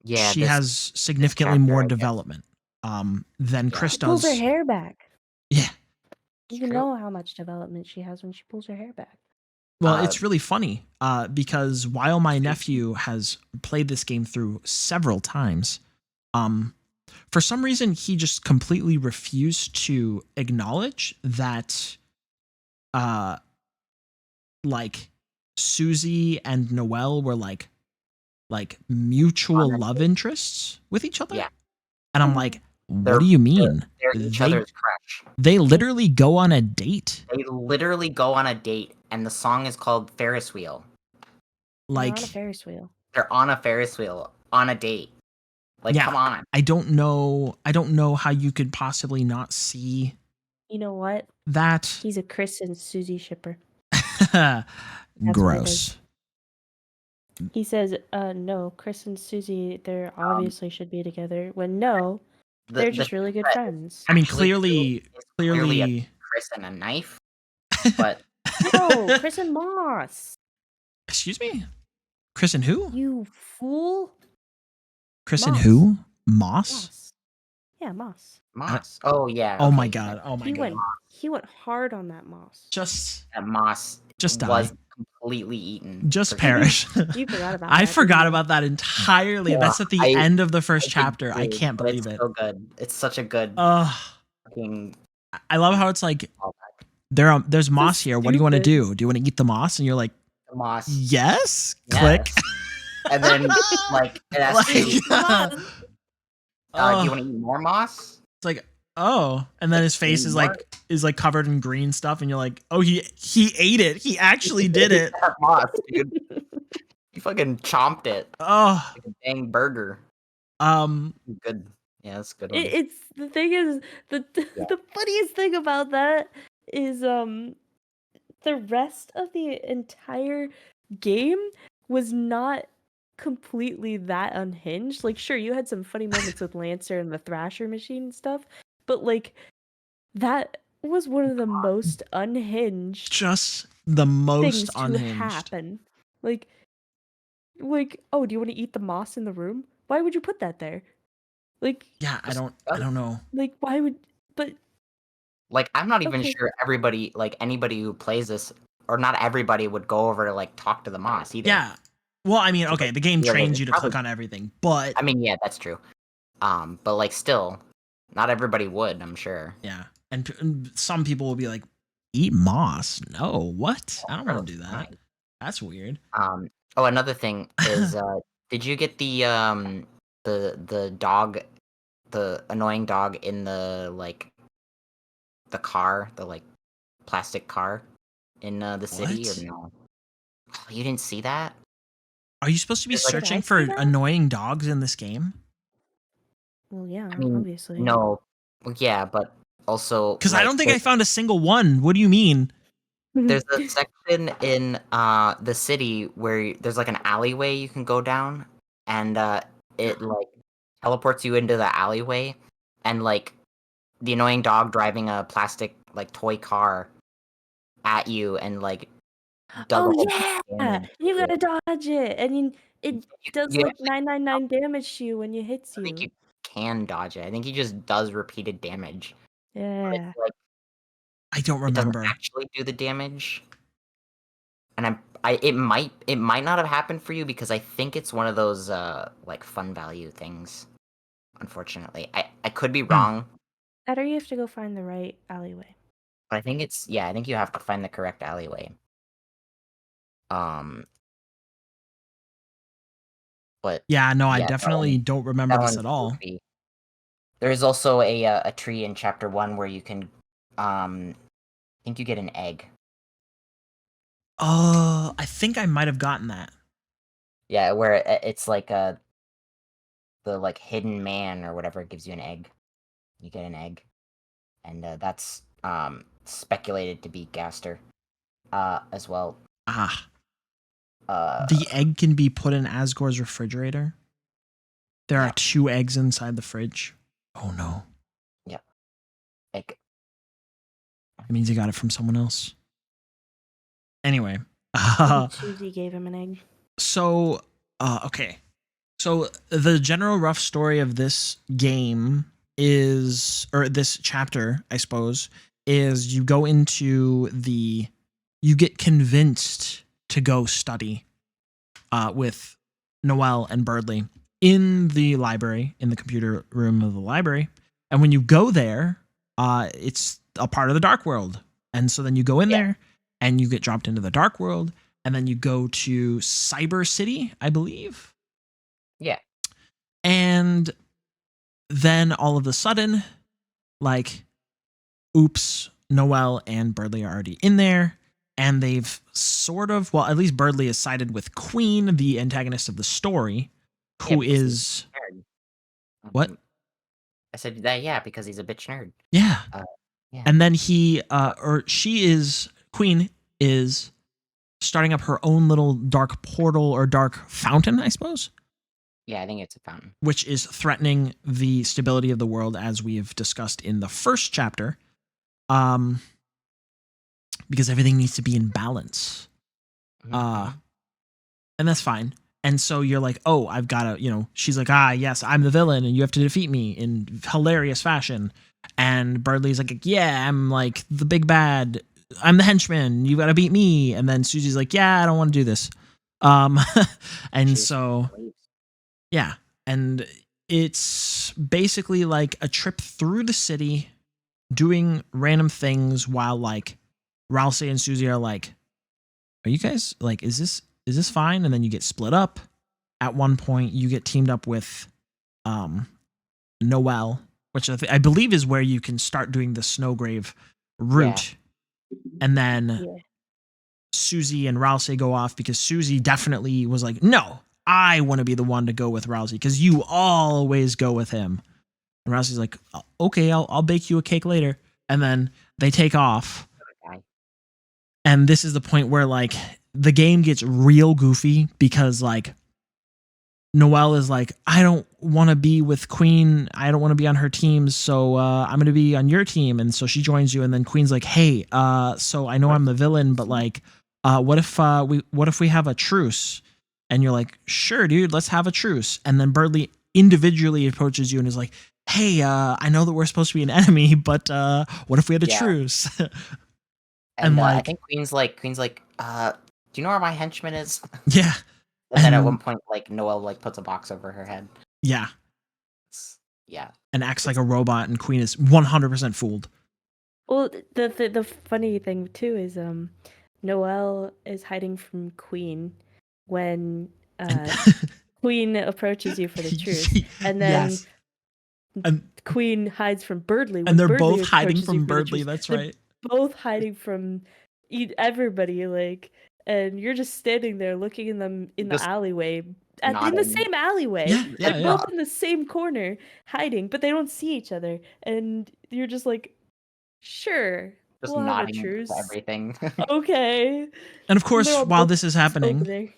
Yeah, she has significantly more development than Chris does. Pulls her hair back. Yeah. You know how much development she has when she pulls her hair back. Well, it's really funny because while my nephew has played this game through several times, for some reason he just completely refused to acknowledge that like Susie and Noelle were like mutual love interests with each other. Yeah. And I'm like, what do you mean? They're each other's crush. They literally go on a date. They literally go on a date, and the song is called Ferris Wheel. Like, they're on a Ferris wheel. They're on a Ferris wheel on a date. Like, yeah, come on. I don't know how you could possibly not see. You know what? That he's a Chris and Susie shipper. Gross. He says, no, Chris and Susie, they obviously should be together. When no, they're just really good friends. I mean, clearly a Chris and a knife, but no, Chris and Moss. Excuse me, Chris and who? You fool. Chris and who? Moss. Yeah, Moss. Moss. Oh yeah. Oh my god. Oh my god. He went hard on that Moss. That Moss just was completely eaten. Just perish. You forgot about that. I forgot about that entirely. Yeah, that's at the end of the first chapter. I can't believe it. It's so good. It's such a good. Fucking. I love how it's like there's moss here. What do you want to do? Do you want to eat the moss? And you're like, the moss. Yes. Click. And then like it asks you, do you want to eat more moss? It's like, oh, and then his face is like covered in green stuff, and you're like, oh, he ate it. He actually did it. That moss, dude. He fucking chomped it. Oh, like a dang burger. Good. Yeah, that's a good one. It's the thing is the funniest thing about that is the rest of the entire game was not completely that unhinged. Like, sure, you had some funny moments with Lancer and the Thrasher machine and stuff, but like that was one of the most unhinged, just the most things unhinged to happen. Like, oh, do you want to eat the moss in the room? Why would you put that there? Like, yeah, I don't know. Like, why would? But like, I'm not even sure everybody, like anybody who plays this, or not everybody would go over to like talk to the moss either. Yeah. Well, I mean, okay, the game trains you to click on everything, but I mean, yeah, that's true. But like, still, not everybody would, I'm sure. Yeah, and some people will be like, "Eat moss? No, what? I don't want to do that. Nice. That's weird." Oh, another thing is, did you get the dog, the annoying dog in the car, the like plastic car in the city, or no? Oh, you didn't see that? Are you supposed to be searching for annoying dogs in this game? Well, yeah, I mean, obviously. No. Well, yeah, but also because I don't think I found a single one. What do you mean? There's a section in the city where there's like an alleyway you can go down, and it like teleports you into the alleyway, and like the annoying dog driving a plastic like toy car at you, and like you gotta dodge it, and it does like 999 damage to you when it hits you. I think you can dodge it. I think he just does repeated damage. Yeah. Like, I don't remember. It doesn't actually do the damage, and it might not have happened for you because I think it's one of those like fun value things. Unfortunately, I could be wrong, Or you have to go find the right alleyway. But I think I think you have to find the correct alleyway. But yeah, no, I yeah, definitely don't remember that this one's at all. goofy. There is also a tree in chapter 1 where you can, I think you get an egg. I think I might have gotten that. Yeah, where it's like the like hidden man or whatever gives you an egg. You get an egg, and that's speculated to be Gaster, as well. Ah, the egg can be put in Asgore's refrigerator. There are 2 eggs inside the fridge. Oh no. Yep. Egg. It means he got it from someone else. Anyway, Susie gave him an egg. So, okay. So the general rough story of this game is, or this chapter, I suppose, is you go into you get convinced to go study with Noelle and Birdley in the library, in the computer room of the library. And when you go there, it's a part of the dark world. And so then you go in there and you get dropped into the dark world. And then you go to Cyber City, I believe. Yeah. And then all of a sudden, like, oops, Noelle and Birdley are already in there. And they've sort of, well, at least Birdley is sided with Queen, the antagonist of the story, who is... What? I said that, because he's a bitch nerd. Yeah. Yeah. And then Queen is starting up her own little dark portal or dark fountain, I suppose. Yeah, I think it's a fountain. Which is threatening the stability of the world, as we have discussed in the first chapter. Because everything needs to be in balance. And that's fine. And so you're like, oh, I've got to, she's like, yes, I'm the villain and you have to defeat me in hilarious fashion. And Birdley's like, yeah, I'm like the big bad. I'm the henchman. You got to beat me. And then Susie's like, yeah, I don't want to do this. And so, yeah. And it's basically like a trip through the city doing random things while like Rousey and Susie are like, are you guys like, is this fine? And then you get split up. At one point, you get teamed up with Noelle, which I believe is where you can start doing the Snowgrave route. Yeah. And then Susie and Rousey go off because Susie definitely was like, no, I want to be the one to go with Rousey because you always go with him. And Rousey's like, okay, I'll bake you a cake later. And then they take off. And this is the point where like the game gets real goofy because like Noelle is like, I don't want to be with Queen. I don't want to be on her team. So I'm going to be on your team. And so she joins you. And then Queen's like, hey, so I know I'm the villain, but like, what if we have a truce? And you're like, sure, dude, let's have a truce. And then Birdley individually approaches you and is like, hey, I know that we're supposed to be an enemy, but what if we had a truce? And like, I think Queen's like, do you know where my henchman is? Yeah. And then at one point, like, Noelle like puts a box over her head. Yeah. Yeah. And acts like a robot, and Queen is 100% fooled. Well, the funny thing too is Noelle is hiding from Queen when Queen approaches you for the truth, and then and Queen hides from Birdley. And they're both hiding from Birdley. That's right. They're both hiding from everybody, like, and you're just standing there looking in the alleyway, in the same alleyway, both in the same corner, hiding, but they don't see each other, and you're just like, sure, just we'll nodding have a truce. Everything. Okay. And of course, while this is happening,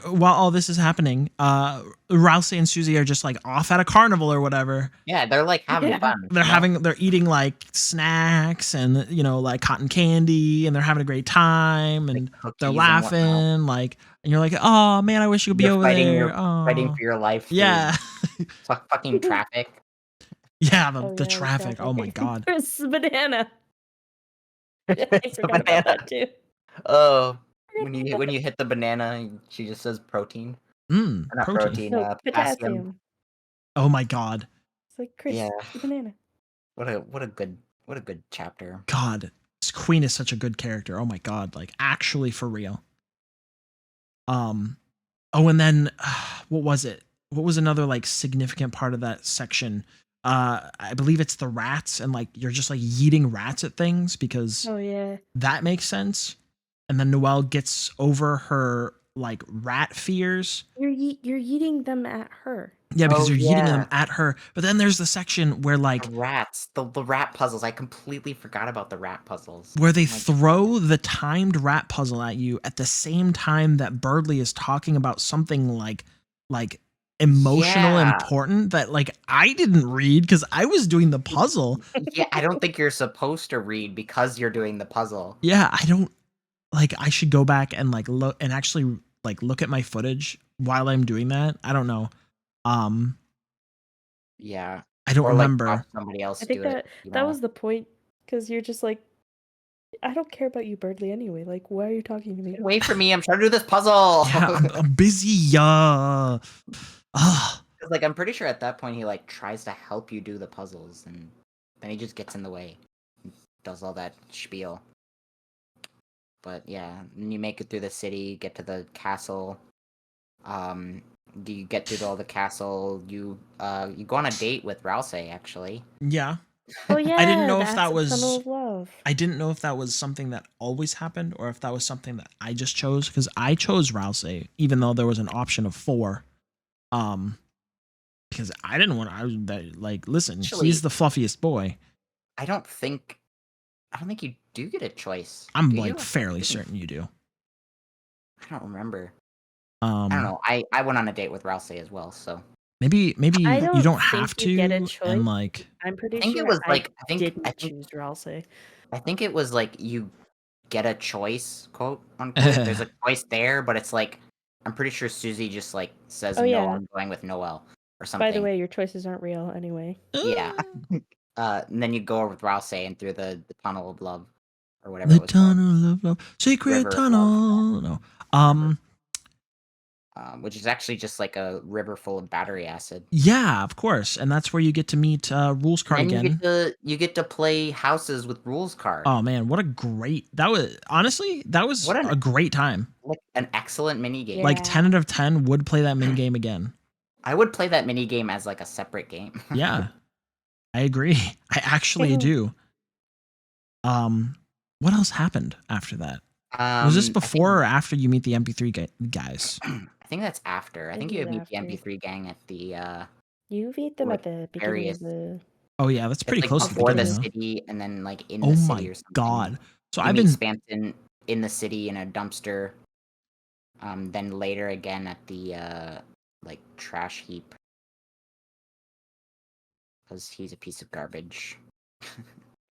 while all this is happening, Rousey and Susie are just like off at a carnival or whatever. Yeah, they're like having fun. They're eating like snacks and like cotton candy, and they're having a great time, and like they're laughing, and you're like, oh man, I wish you could be over there. Fighting for your life. Yeah. Fucking traffic. Yeah, the traffic. Oh my god. It's a banana. I forgot about that too. Oh. When you hit the banana, she just says protein. Not protein. No, potassium. Oh my god. It's like Chris, the banana. What a good chapter. God, this Queen is such a good character. Oh my God, like actually for real. Oh, and then what was it? What was another like significant part of that section? I believe it's the rats, and like you're just like yeeting rats at things because Oh yeah. that makes sense. And then Noelle gets over her like rat fears. You're yeeting them at her. Yeah, because Oh, you're yeeting yeah. them at her. But then there's the section where like The rats, the rat puzzles. I completely forgot about the rat puzzles. where they My throw the timed rat puzzle at you at the same time that Birdley is talking about something like emotional Yeah. important that like I didn't read because I was doing the puzzle. Yeah, I don't think you're supposed to read because you're doing the puzzle. Yeah, I don't like I should go back and like look and actually like look at my footage while I'm doing that. I don't know. Yeah. I don't Or remember. Like watch somebody else I think do it. that was the point, because you're just like, I don't care about you, Birdley, anyway. Like, why are you talking to me? Wait for me. I'm trying to do this puzzle. Yeah, I'm busy. Like I'm pretty sure at that point he like tries to help you do the puzzles, and then he just gets in the way, and does all that spiel. But yeah, then you make it through the city, get to the castle. You get through all the castle. You go on a date with Rousey, actually. Yeah. Oh yeah, I didn't know if that's that a was tunnel of love. I didn't know if that was something that always happened or if that was something that I just chose, because I chose Rousey even though there was an option of 4. Because I didn't want like listen, Actually, he's the fluffiest boy. I don't think you do get a choice. I'm do like you? fairly certain you do. I don't remember. I don't know. I went on a date with Rousey as well, so maybe I you don't think have you to get a choice. and like I'm pretty I think sure it was like I didn't choose Rousey. I think it was like you get a choice, quote unquote. There's a choice there, but it's like I'm pretty sure Susie just like says Oh, no, yeah. I'm going with Noelle or something. By the way, your choices aren't real anyway. Yeah. And then you go over with Rousey and through the tunnel of love or whatever the it was called. tunnel of love, secret River of tunnel. love. No. Which is actually just like a river full of battery acid. Yeah, of course, and that's where you get to meet Rules Card And again. you get to play houses with Rules Card. Oh man, what a great that was! Honestly, that was a great time. Like an excellent mini game. Yeah. Like 10 out of 10 would play that mini game again. I would play that mini game as like a separate game. Yeah, I agree. I actually do. What else happened after that? Was this before or after you meet the MP3 guys? I think that's after. I think you meet the after. MP3 gang at the You meet them at the beginning of the. Oh yeah, that's pretty like close to the before beginning. the city, and then like in Oh the city my or something. God! So you I've meet been Spanton in the city in a dumpster. Then later again at the like trash heap, because he's a piece of garbage.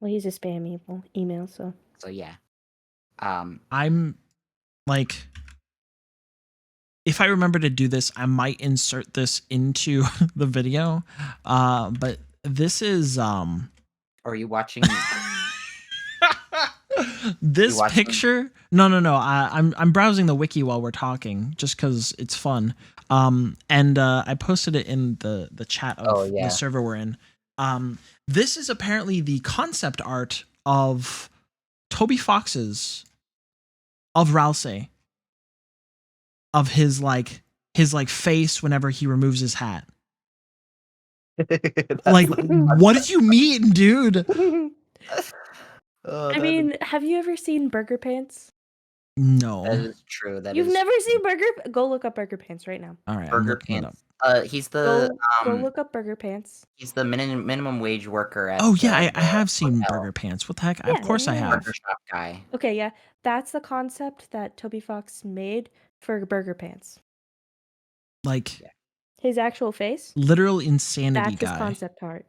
Well, he's a spam email, so. So yeah. I'm like, if I remember to do this, I might insert this into the video. But this is Are you watching? this picture? No. I'm browsing the wiki while we're talking, just because it's fun. And I posted it in the chat of the server we're in. This is apparently the concept art of Toby Fox's of Rousey, of his face whenever he removes his hat. Like, what did you mean, dude? I mean, have you ever seen Burger Pants? No. That is true. You've never seen Burger? Go look up Burger Pants right now. All right, Burger Pants. He's the go look up Burger Pants. He's the minimum wage worker at. Oh yeah, I have seen Burger Pants. What the heck? Yeah, of course I have. Burger shop guy. Okay, yeah, that's the concept that Toby Fox made for Burger Pants. Like his actual face. Literal insanity that's guy. His concept art.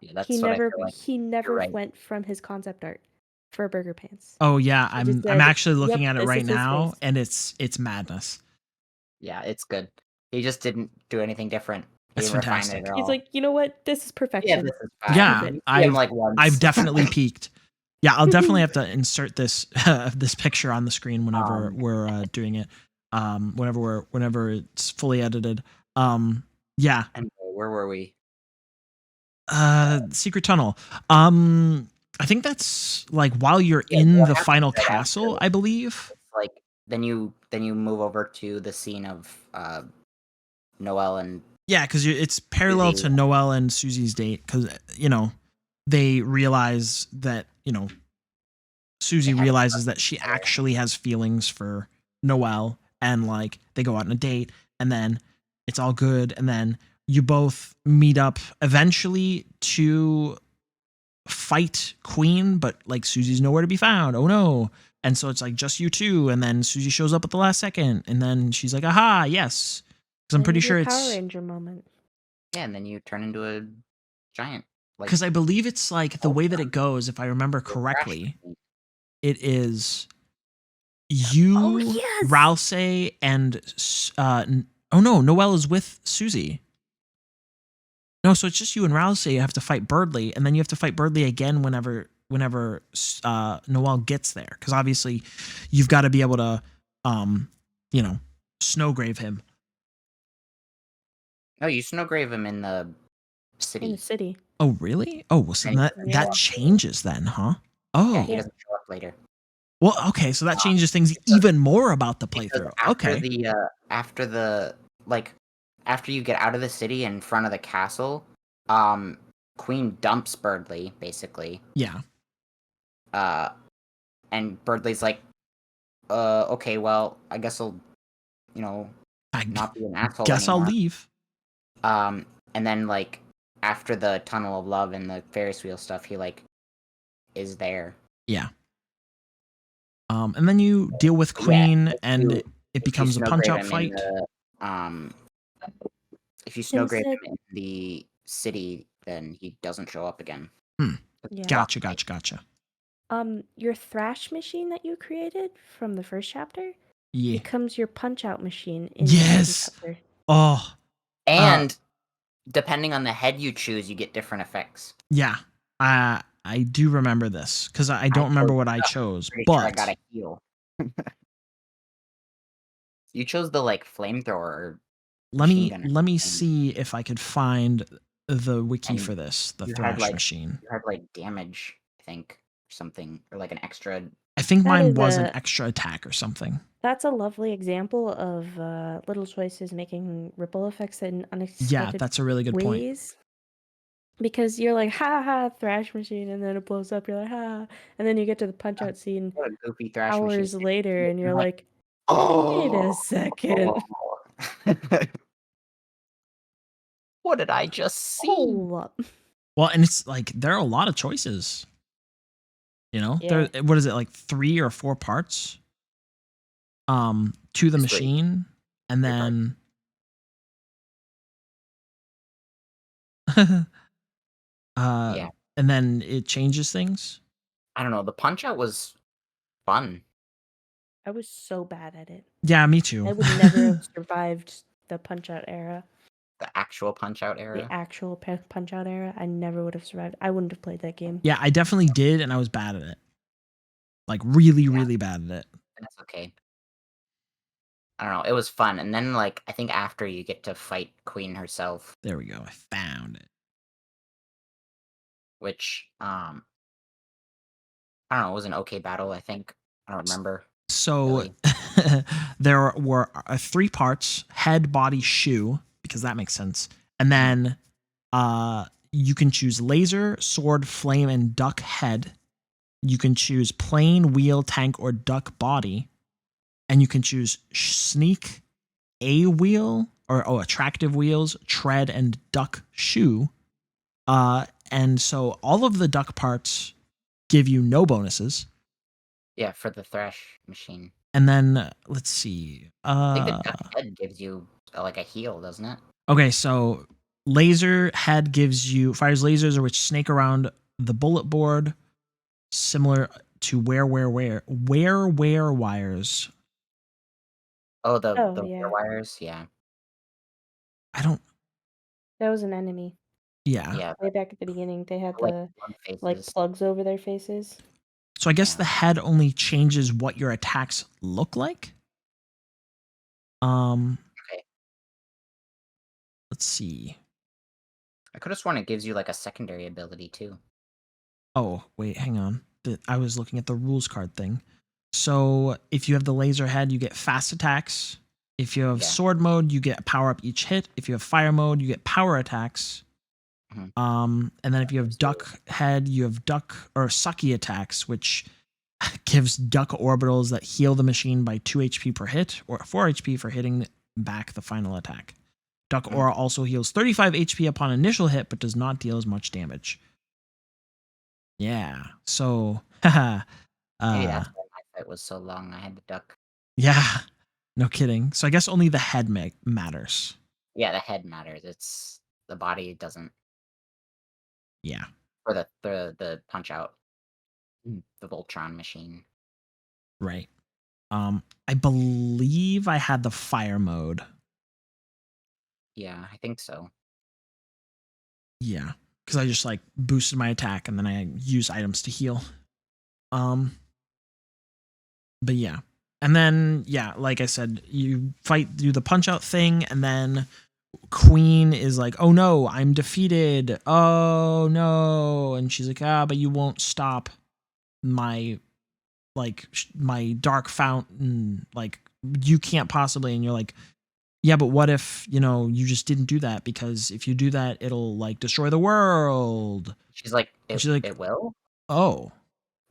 Yeah, that's he what never I feel like. He never went from his concept art for Burger Pants. Oh yeah, I'm actually looking at it right now, and it's madness. Yeah, it's good. He just didn't do anything different. That's fantastic. It He's like, you know what? This is perfection. Yeah, this is fine. Yeah, I've definitely peaked. Yeah, I'll definitely have to insert this this picture on the screen whenever we're doing it. Whenever it's fully edited. Yeah. And where were we? Secret tunnel. I think that's like while you're Yeah, in what the happens final right castle, after, I believe. it's like then you move over to the scene of Noelle and Yeah, because it's parallel Susie. to Noelle and Susie's date because they realize that Susie They haven't realizes that she talked together. actually has feelings for Noelle, and like they go out on a date, and then it's all good, and then you both meet up eventually to fight Queen, but like Susie's nowhere to be found. Oh no. And so it's like just you two, and then Susie shows up at the last second, and then she's like, aha, yes. Because I'm pretty sure Power it's Ranger moment. Yeah, and then you turn into a giant. Like, because I believe it's like the way that it goes, if I remember correctly, it is you, yes! Rouse, and oh no, Noelle is with Susie. No, so it's just you and Rouse. You have to fight Birdley, and then you have to fight Birdley again whenever Noelle gets there, because obviously you've got to be able to snowgrave him. No, you snowgrave him in the city. In the city. Oh really? Oh, well, so And that changes then, huh? Oh, yeah, he doesn't show up later. Well, okay, so that changes things even more about the Because playthrough. after Okay. after you get out of the city in front of the castle, Queen dumps Birdley basically. Yeah. And Birdley's like, okay, well, I guess I'll, not be an asshole Guess anymore. I'll leave. And then like after the Tunnel of Love and the Ferris wheel stuff, he like is there. Yeah. And then you deal with Queen, and it becomes a punch-out fight. If you snowgrave him in the city, then he doesn't show up again. Yeah. Gotcha. Your thrash machine that you created from the first chapter becomes your punch-out machine in the second chapter. Oh. And depending on the head you choose, you get different effects. Yeah. I do remember this because I don't remember what I chose, but sure I got a heal. You chose the like flamethrower. Let me see if I could find the wiki for this. The thrash machine. You had like damage, I think, or something, or like an extra. I think mine was an extra attack or something. That's a lovely example of little choices making ripple effects in unexpected Yeah, that's a really good point. Because you're like, ha ha, thrash machine, and then it blows up. You're like, ha, and then you get to the punch out scene What a goofy thrash hours machine. later, and you're like, wait a second. What did I just see? Hold up. Well, and it's like there are a lot of choices. Yeah. What is it, like 3 or 4 parts? To the machine, and then yeah. And then it changes things. I don't know. The punch out was fun. I was so bad at it. Yeah, me too. I would never have survived the punch out era. The actual punch out era? The actual punch out era. I never would have survived. I wouldn't have played that game. Yeah, I definitely did, and I was bad at it. Like really, really bad at it. That's okay. I don't know. It was fun. And then like I think after you get to fight Queen herself. There we go. I found it. Which I don't know, it was an okay battle, I think. I don't remember. So really. There were 3 parts: head, body, shoe, because that makes sense. And then you can choose laser, sword, flame, and duck head. You can choose plane, wheel, tank, or duck body. And you can choose sneak, a wheel, or attractive wheels, tread, and duck shoe. And so all of the duck parts give you no bonuses. Yeah, for the thrash machine. And then let's see. I think the duck head gives you like a heal, doesn't it? Okay, so laser head fires lasers which snake around the bullet board, similar to where wires. Oh, the wires, yeah. That was an enemy. Yeah. Way back at the beginning, they had the plugs over their faces. So I guess the head only changes what your attacks look like. Okay. Let's see. I could have sworn it gives you like a secondary ability too. Oh, wait, hang on. I was looking at the rules card thing. So if you have the laser head, you get fast attacks. If you have sword mode, you get power up each hit. If you have fire mode, you get power attacks. And then if you have duck head, you have duck or sucky attacks, which gives duck orbitals that heal the machine by 2 HP per hit or 4 HP for hitting back the final attack. Duck aura also heals 35 HP upon initial hit, but does not deal as much damage. Yeah, so Maybe that's why my fight was so long. I had the duck. Yeah, no kidding. So I guess only the head matters. Yeah, the head matters. It's the body doesn't. Yeah. Or the punch out, the Voltron machine. Right. I believe I had the fire mode. Yeah, I think so. Yeah, because I just like boosted my attack and then I use items to heal. But yeah. And then, yeah, like I said, you do the punch out thing, and then Queen is like, oh no, I'm defeated. Oh no. And she's like, but you won't stop my, my dark fountain. Like, you can't possibly. And you're like, yeah, but what if, you just didn't do that? Because if you do that, it'll like destroy the world. She's like, it will? Oh.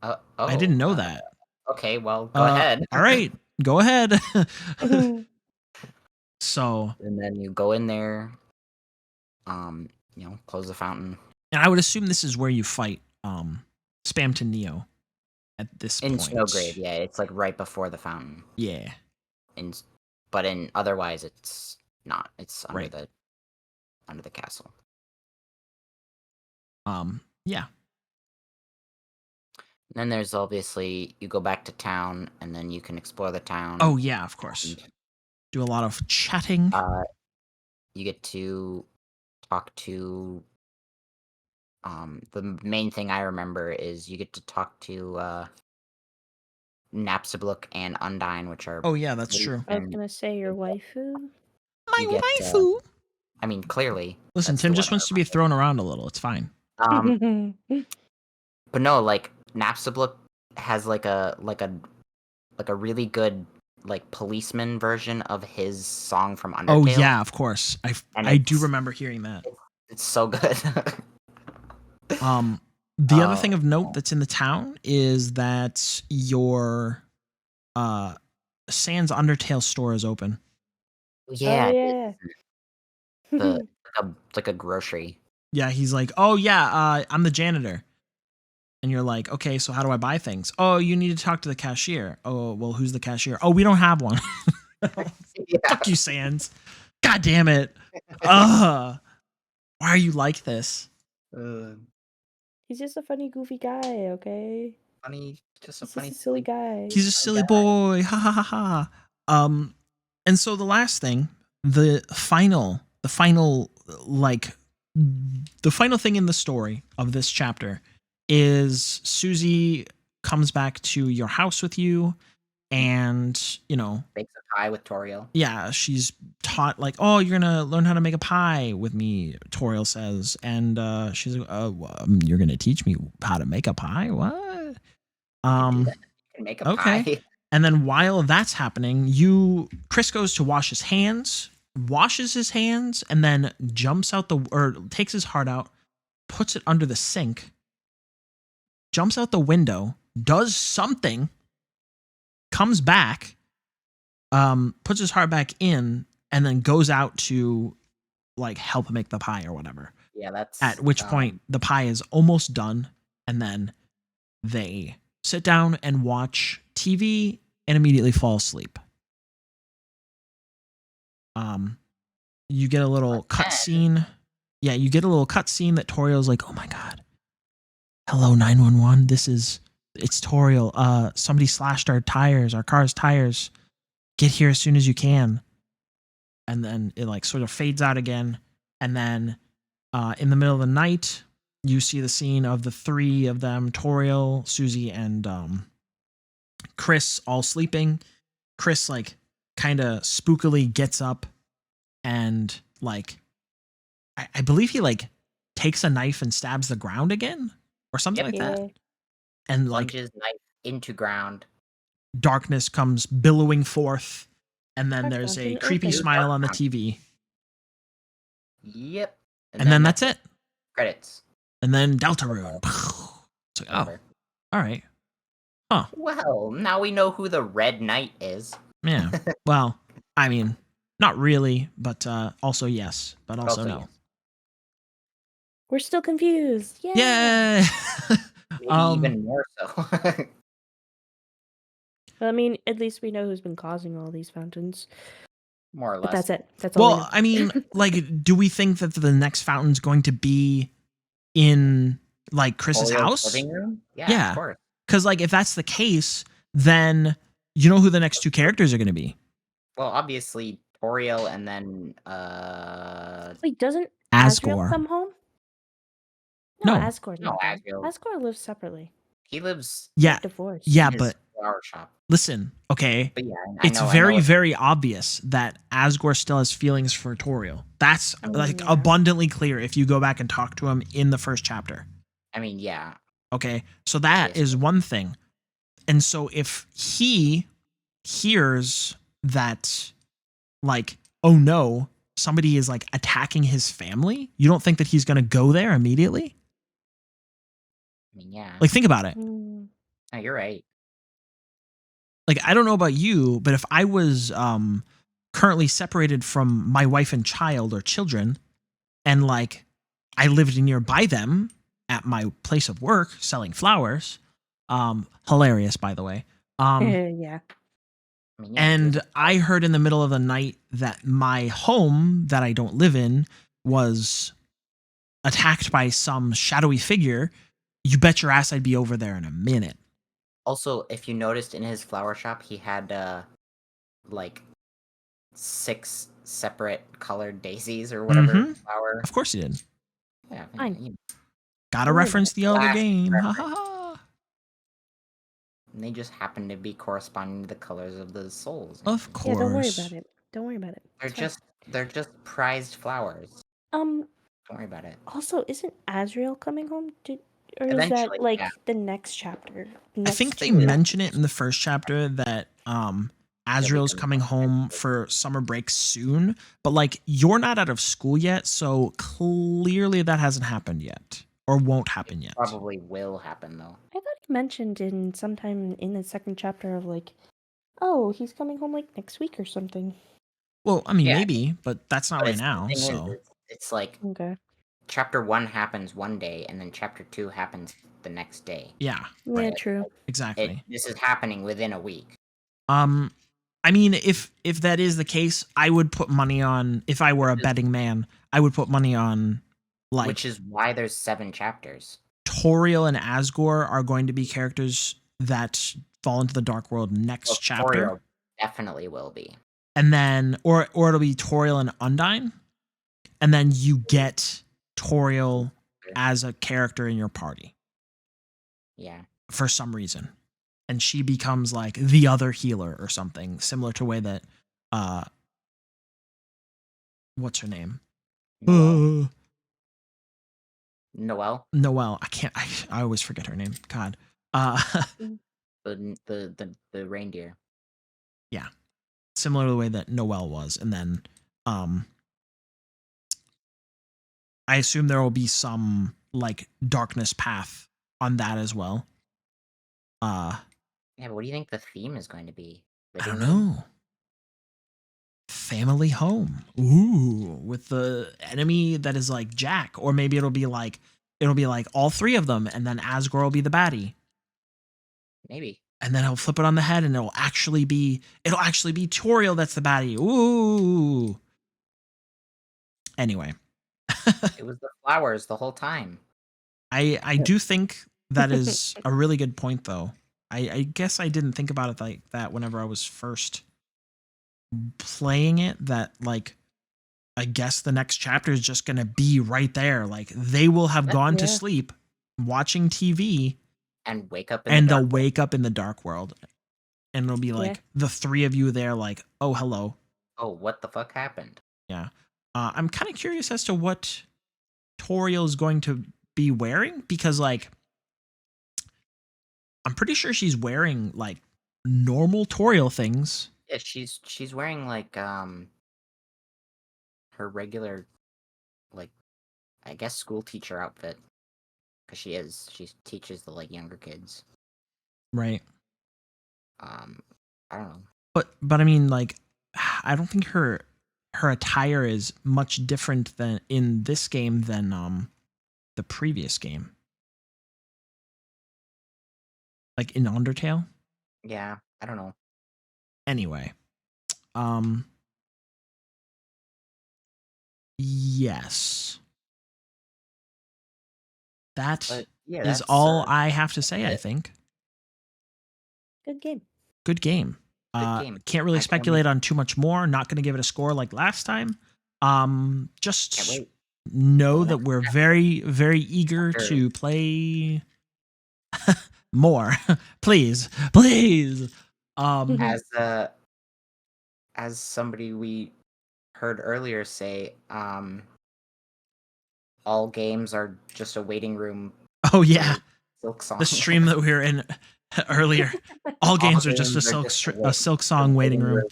I didn't know that. Okay, well, go ahead. All right, go ahead. So. And then you go in there, close the fountain. And I would assume this is where you fight Spamton Neo at this point. In Snowgrave, yeah, it's like right before the fountain. Yeah. But otherwise it's not. It's under the castle. Yeah. And then there's obviously you go back to town and then you can explore the town. Oh yeah, of course. Do a lot of chatting. You get to talk to the main thing I remember is you get to talk to Napstablook and Undyne, which are... Oh yeah, that's true. I was gonna say your waifu. My waifu. I mean, clearly. Listen, Tim just wants to be thrown around a little. It's fine. But no, like Napstablook has like a really good like policeman version of his song from Undertale. Oh yeah, of course. I do remember hearing that. It's so good. The other thing of note that's in the town is that your Sans Undertale store is open. Yeah. Like a grocery. Yeah, he's like, oh yeah, I'm the janitor. And you're like, okay, so how do I buy things? Oh, you need to talk to the cashier. Oh, well, who's the cashier? Oh, we don't have one. Fuck you, Sans. God damn it. Why are you like this? He's just a funny, goofy guy, okay? Just a silly guy. He's a silly boy. Ha ha ha ha. And so the last thing, the final thing in the story of this chapter is Susie comes back to your house with you and, makes a pie with Toriel. Yeah, she's taught like, oh, you're going to learn how to make a pie with me, Toriel says. And she's like, you're going to teach me how to make a pie? What? You can make a pie. And then while that's happening, Chris goes to wash his hands, washes his hands, and then takes his heart out, puts it under the sink, jumps out the window, does something, comes back, puts his heart back in, and then goes out to like help make the pie or whatever. Yeah, that's at which point the pie is almost done, and then they sit down and watch TV and immediately fall asleep. You get a little cutscene. Yeah, you get a little cutscene that Toriel's like, oh my god. Hello, 911. It's Toriel. Somebody slashed our car's tires. Get here as soon as you can. And then it like sort of fades out again. And then in the middle of the night, you see the scene of the three of them, Toriel, Susie, and Chris all sleeping. Chris like kind of spookily gets up and like I believe he like takes a knife and stabs the ground again or something like that. And like plunges knife into ground. Darkness comes billowing forth, and then Dark there's a fountain creepy open. smile on the Dark TV. Yep. And then that's it. Credits. And then Deltarune. It's like, oh, Over. all right. Huh. Well, now we know who the Red Knight is. Yeah. Well, I mean, not really, but also yes, but also no. Yes. We're still confused. Yeah. Yeah. Maybe even more so. I mean, at least we know who's been causing all these fountains. More or But less. that's it. That's all. Well, I mean, like, do we think that the next fountain's going to be in like Chris's house? Living room? Yeah. Of course. Because like if that's the case, then you know who the next two characters are going to be. Well, obviously Toriel and then Wait, doesn't Asgore. Asriel come home? No. Asgore's No, not home. Asriel. Asgore lives separately. He lives Divorced. Yeah, in his but flower shop. listen, okay. But yeah, It's very obvious that Asgore still has feelings for Toriel. That's abundantly clear if you go back and talk to him in the first chapter. I mean, yeah. Okay, so that is one thing. And so if he hears that, like, oh no, somebody is like attacking his family, you don't think that he's going to go there immediately? I mean, yeah. Like, think about it. No, you're right. Like, I don't know about you, but if I was currently separated from my wife and child or children, and like I lived nearby them at my place of work selling flowers, hilarious, by the way. Yeah. I mean, yeah, And I heard in the middle of the night that my home that I don't live in was attacked by some shadowy figure. You bet your ass I'd be over there in a minute. Also, if you noticed in his flower shop, he had like 6 separate colored daisies or whatever flower. Of course he did. Yeah, Fine. Gotta reference the other Classic game. Ha reference. ha ha. And they just happen to be corresponding to the colors of the souls. Of course. Yeah, don't worry about it. Don't worry about it. They're just prized flowers. Don't worry about it. Also, isn't Asriel coming home? Or is Eventually, that like yeah. the next chapter? I think you mention it in the first chapter that Asriel's coming home for summer break soon, but like you're not out of school yet, so clearly that hasn't happened yet or won't happen yet. Probably will happen though. I thought he mentioned in sometime in the second chapter of like, oh, he's coming home like next week or something. Well, I mean maybe, but that's not right now. The thing So is, it's like Okay. chapter 1 happens one day, and then chapter 2 happens the next day. yeah, Yeah, Right. true. exactly. This is happening within a week. I mean, if that is the case, I would put money on. If I were a betting man, I would put money on, like, Which is why there's 7 chapters. Toriel and Asgore are going to be characters that fall into the Dark World next chapter. Toriel definitely will be. And then, or it'll be Toriel and Undyne, and then you get Toriel as a character in your party. Yeah. For some reason. And she becomes like the other healer or something, similar to the way that what's her name? Noelle. Noelle. I always forget her name. God. The reindeer. Yeah. Similar to the way that Noelle was. And then I assume there will be some like darkness path on that as well. Yeah, but what do you think the theme is going to be? I don't know. Family home. Ooh, with the enemy that is like Jack, or maybe it'll be like all 3 of them, and then Asgore will be the baddie. Maybe. And then he'll flip it on the head, and it'll actually be Toriel that's the baddie. Ooh. Anyway, It was the flowers the whole time. I do think that is a really good point, though. I guess I didn't think about it like that whenever I was first playing it, that like I guess the next chapter is just gonna be right there. Like they will have gone to sleep watching TV and wake up they'll wake up in the dark world. And it'll be like the 3 of you there like, oh hello. Oh, what the fuck happened? Yeah. I'm kind of curious as to what Toriel is going to be wearing, because like I'm pretty sure she's wearing like normal Toriel things. Yeah, she's wearing like her regular, like, I guess school teacher outfit, because she teaches the like younger kids. Right. I don't know. But I mean, like, I don't think her attire is much different than in this game than the previous game. Like in Undertale? Yeah, I don't know. Anyway. Yes. That is all I have to say, I think. Good game. Good game. Can't really speculate on too much more. Not going to give it a score like last time. Just know that we're very, very eager to play more. Please. As somebody we heard earlier say, all games are just a waiting room. Oh yeah, the stream that we were in earlier. All games are just a Silk Song waiting room.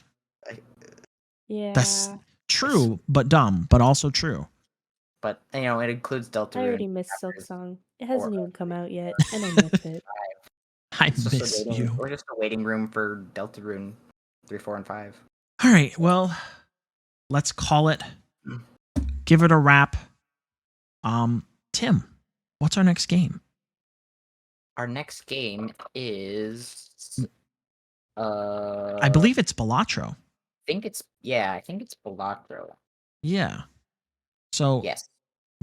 Yeah, that's true, but dumb, but also true. But it includes Deltarune. I already missed Silk Song. It hasn't even come out yet, and I miss it. I miss you. We're just a waiting room for Deltarune 3, 4, and 5. All right, well, let's call it. Give it a wrap. Tim, what's our next game? Our next game is I believe it's Balatro. I think it's Balatro. Yeah. So yes.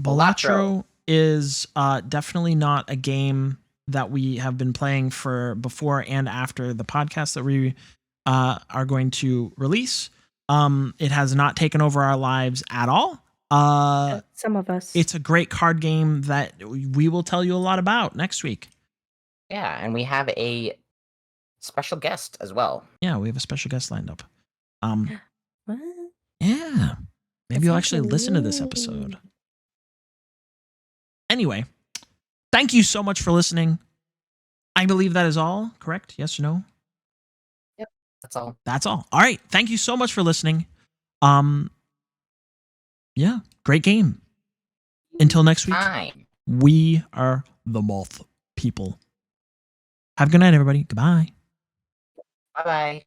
Balatro is definitely not a game that we have been playing for before and after the podcast that we are going to release. It has not taken over our lives at all. Some of us. It's a great card game that we will tell you a lot about next week. Yeah, and we have a special guest as well. Yeah, we have a special guest lined up. What? Yeah. Maybe you'll actually listen to this episode. Anyway, thank you so much for listening. I believe that is all, correct? Yes or no? Yep, that's all. That's all. All right. Thank you so much for listening. Yeah, great game. Until next week, we are the Moth people. Have a good night, everybody. Goodbye. Bye-bye.